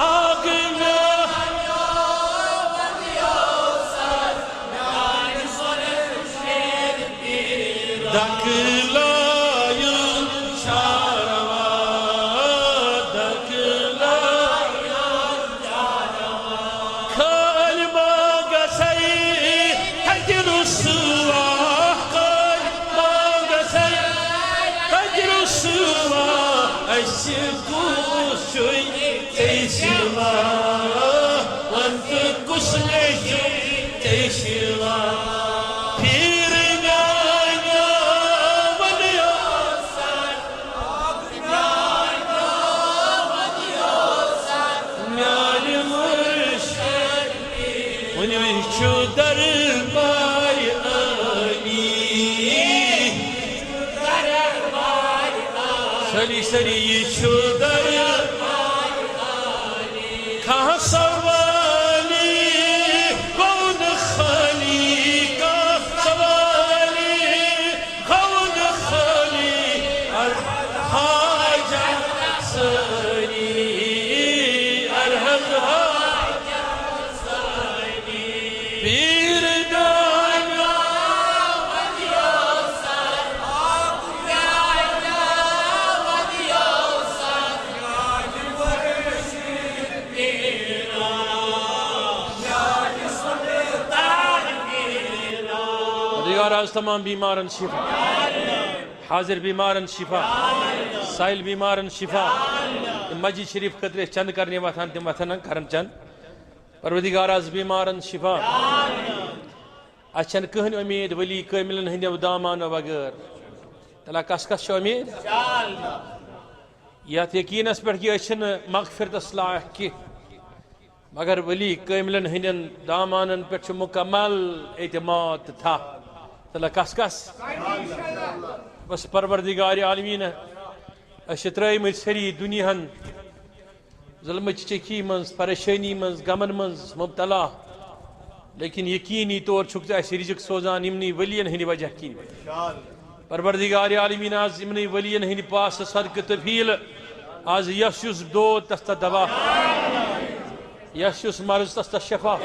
آگ میانیا ودیا سر میانی مرشد پیرو دکلایل شاروا دکلایل شاروا کلمہ گسی تجر سوا کلمہ گسی تجر سوا اشکوشوی تیشوا وانت کسنشوی تیشوا پیر میانیا ودیا سر آگ میانیا ودیا سر میانی مرشد ونوی چو در بای آنی سری سری چو در بای آنی کہاں سوالی کون خالی کہاں سوالی کون خالی الحاجت سری الحمد حاجت سری پیر میانیا ودیا سر آگ میانیا ودیا سر میانی مرشد پیرو میانی سلطان پیرو دیگر از تمام بیمارن شفا حاضر بیمارن شفا سائل بیمارن شفا مسجد شریف خطرے چند کرنے واتھان تم واتھان کرن چند پروردگار از بیمارن شفا اچھن کہن امید ولی کاملن ہندیو دامان وغیر تلا کس کس چو امید یات یقینس پر کہ اچھن مغفرت اصلاح کی مگر ولی کاملن ہندین دامانن پر چو مکمل اعتماد تھا تلا کس کس بس پروردگار عالمین اشترائی مجھ سری دنیاہن ظلم چکی منز پریشانی منز غمن منز مبتلا لیکن یقینی طور چھکتا ہے رزق سوزان امنی ولین ہنی وجہ کی پروردگار عالمین آز امنی ولین ہنی پاس صدق تفیل آز یسوس دو تست دوا یسوس مرض تست شفا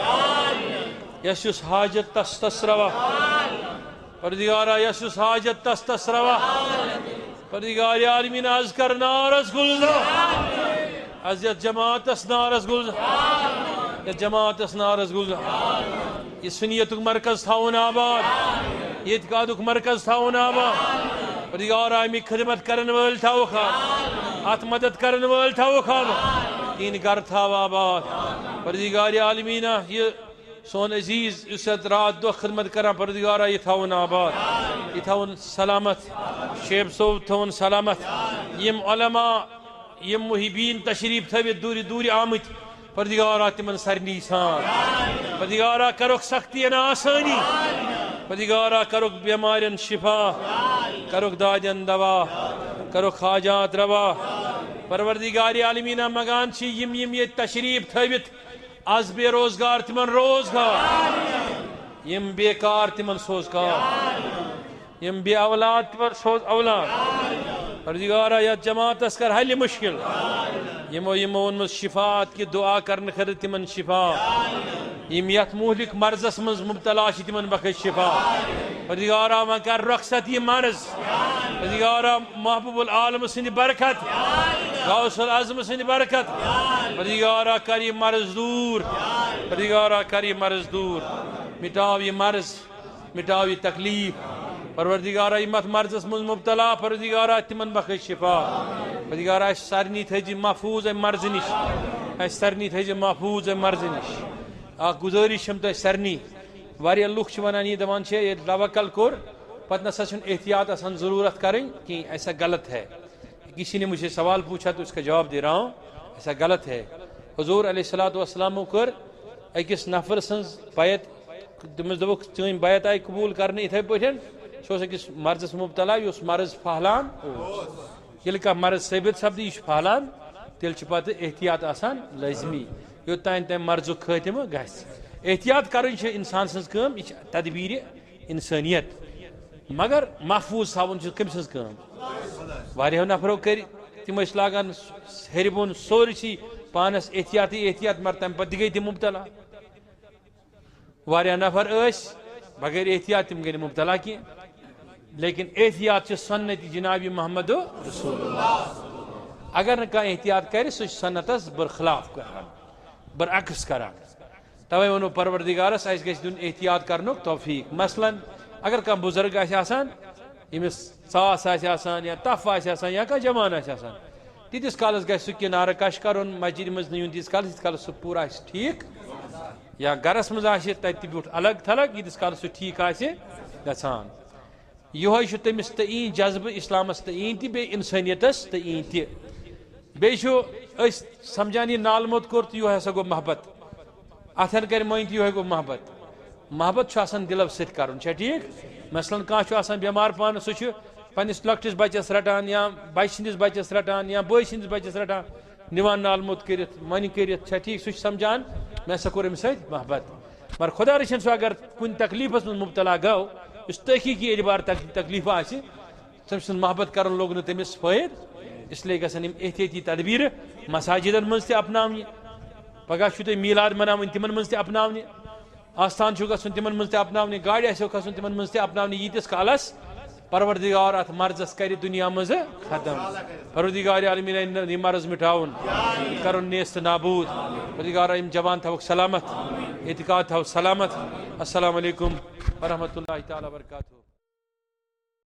یسوس حاجت تست روا پروردگار یسوس حاجت تست روا پروردگار عالمین آز کرنا رس گلزا از یتھ جماعتس نارس گل یتھ جماعتس نارس گل یہ سنیتک مرکز تھاون آباد اعتقادک مرکز تھاون آباد پروردگارا امیک خدمت کرن وٲلۍ تھاوُکھ اتھ مدد کرن وٲلۍ تھاوُکھ تین گھر تھاو آباد پروردگار عالمینہ یہ سون عزیز اس رات دہ خدمت کران پروردگارا یہ تھاون آباد یہ تھاون سلامت شیب صوب تھاون سلامت یم علماء یم محبین تشریف تھوت دور دور آمت پروردگارا تمن سرنی سان پروردگارا کرک سختی آسانی پروردگارا کرک بیمارین شفا کرک دادین دوا کرک حاجات روا پروردگار عالمینہ مگان چھ یم یہ تشریف تھوت از بے روزگار تمن روزگار یم بیکار تمن سوزگار یم بے اولاد تمن سوز اولاد پروردگارا یا جماعتس کر حل مشکل یمو ونمت شفاعت کی دعا کرنے خاطر تمن شفا یم یت مہلک مرضس مز مبتلا تمن بخش شفا پروردگارا وۄنۍ کر رخصت یہ مرض پروردگارا محبوب العالم سند برکت غوث العظم سند برکت پروردگارا کر یہ مرض دور پروردگارا کر یہ مرض دور مٹاو یہ مرض مٹاو یہ تکلیف پروردگارا یمت مرضس مز مبتلا پروردگارا تمن بخش شفا پروردگارا اس سارنی تھجی محفوظ مرض نش اس سارنی تھجی محفوظ مرض نش اخ گزارش ہم تو سارنی واریاہ لوگ ونان یہ دپان یہ توکل کور پتہ نسا چھن احتیاط آسان ضرورت کریں کہ ایسا غلط ہے کسی نے مجھے سوال پوچھا تو اس کا جواب دے رہا ہوں ایسا غلط ہے حضور علیہ الصلوۃ والسلام کر اکس نفر سنز بیعت تمس دوک چین بیعت آئی قبول کرنے اتھے پٹھن سو اکس مرضس مبتلا یہ مرض پھہلان یل کا مرض ثابت سپد یہ پھہلان تیل پتہ احتیاط آسان لازمی یوتان تم مرض خاتمہ گھس احتیاط کرن انسان سنز کام یہ تدبیر انسانیت مگر محفوظ تھاون کم سنز کام واریاہو نفرو کر تم لاگان ہر بون سورسی پانس احتیاط مر تم پتہ گئی تم مبتلا واریاہ نفر بغیر احتیاط تم گئی مبتلا کی لیکن احتیاط سنت جناب محمد رسول اللہ اگر نہ احتیاط کر سہ سنتس برخلاف کران برعکس کران توے ونو پروردگارس اس گژھِ دیُن احتیاط کرنُک توفیق مثلا اگر کانٛہہ بزرگ آسہِ آسان ییٚمِس ژاس آسہِ آسان یا تف آسہِ آسان یا کانٛہہ جوان آسہِ آسان تیٖتِس کالس گژھِ سُہ کنارٕ کش کرُن مسجد منٛز نہٕ یُن تیٖتِس کالس سُہ پوٗرٕ آسہِ ٹھیٖک یا گرس منٛز آسہِ تتہِ تہِ بیوٗٹھ الگ تھلگ ییٖتِس کالس سُہ ٹھیٖک آسہِ گژھان یِہوے چھُ تٔمِس تہٕ یی جذبہٕ اسلامس تہٕ یی تہِ بیٚیہِ انسٲنیتس تہٕ یی تہِ بیٚیہِ چھُ أسۍ سمجھان یہِ نال موٚت کوٚر تہٕ یِہوے ہسا گوٚو محبت اتھن کر مٲنۍ تہٕ یِہوے گوٚو محبت محبت چھُ آسان دلو سۭتۍ کرُن چھا ٹھیٖک مثلاً کانٛہہ چھُ آسان بٮ۪مار پانہٕ سُہ چھُ پننس لۄکٹِس بچس رٹان یا بچہِ سٕنٛدِس بچس رٹان یا بٲے سٕنٛدِس بچس رٹان نِوان نال موٚت کٔرِتھ منہِ کٔرِتھ چھا ٹھیٖک سُہ چھُ سمجھان مےٚ ہسا کوٚر أمِس سۭتۍ محبت مگر خۄدا رٔچھِنۍ سُہ اگر کُنہِ تکلیٖفس منٛز مبتلا گوٚو یُس تحقیٖقی اعتبار تکلیٖف آسہِ تٔمۍ سُنٛد محبت کرُن لوٚگ نہٕ تٔمِس فٲیدٕ اس لیے گژھن یِم احتیاطی تدبیٖرٕ مساجدن منٛز تہِ اپناونہِ پگاہ چھُو تۄہہِ میٖلاد مناوٕنۍ تِمن منٛز تہِ اپناونہِ آستان چھُ گژھُن تِمن منٛز تہِ اپناونہِ گاڑِ آسیو کھسُن تِمن منٛز تہِ اپناونہِ ییٖتِس کالس پروردگار اتھ مرضس کرِ دنیا منٛز ختم پروردگار عالمینہ یہِ مرض مٹاوُن یہِ کرُن نیست نابوٗد پروردگارا یِم جوان تھاوُکھ سلامت اعتقاد تھاوُکھ سلامت السلام علیکم ورحمۃ اللہ تعالیٰ وبرکاتہ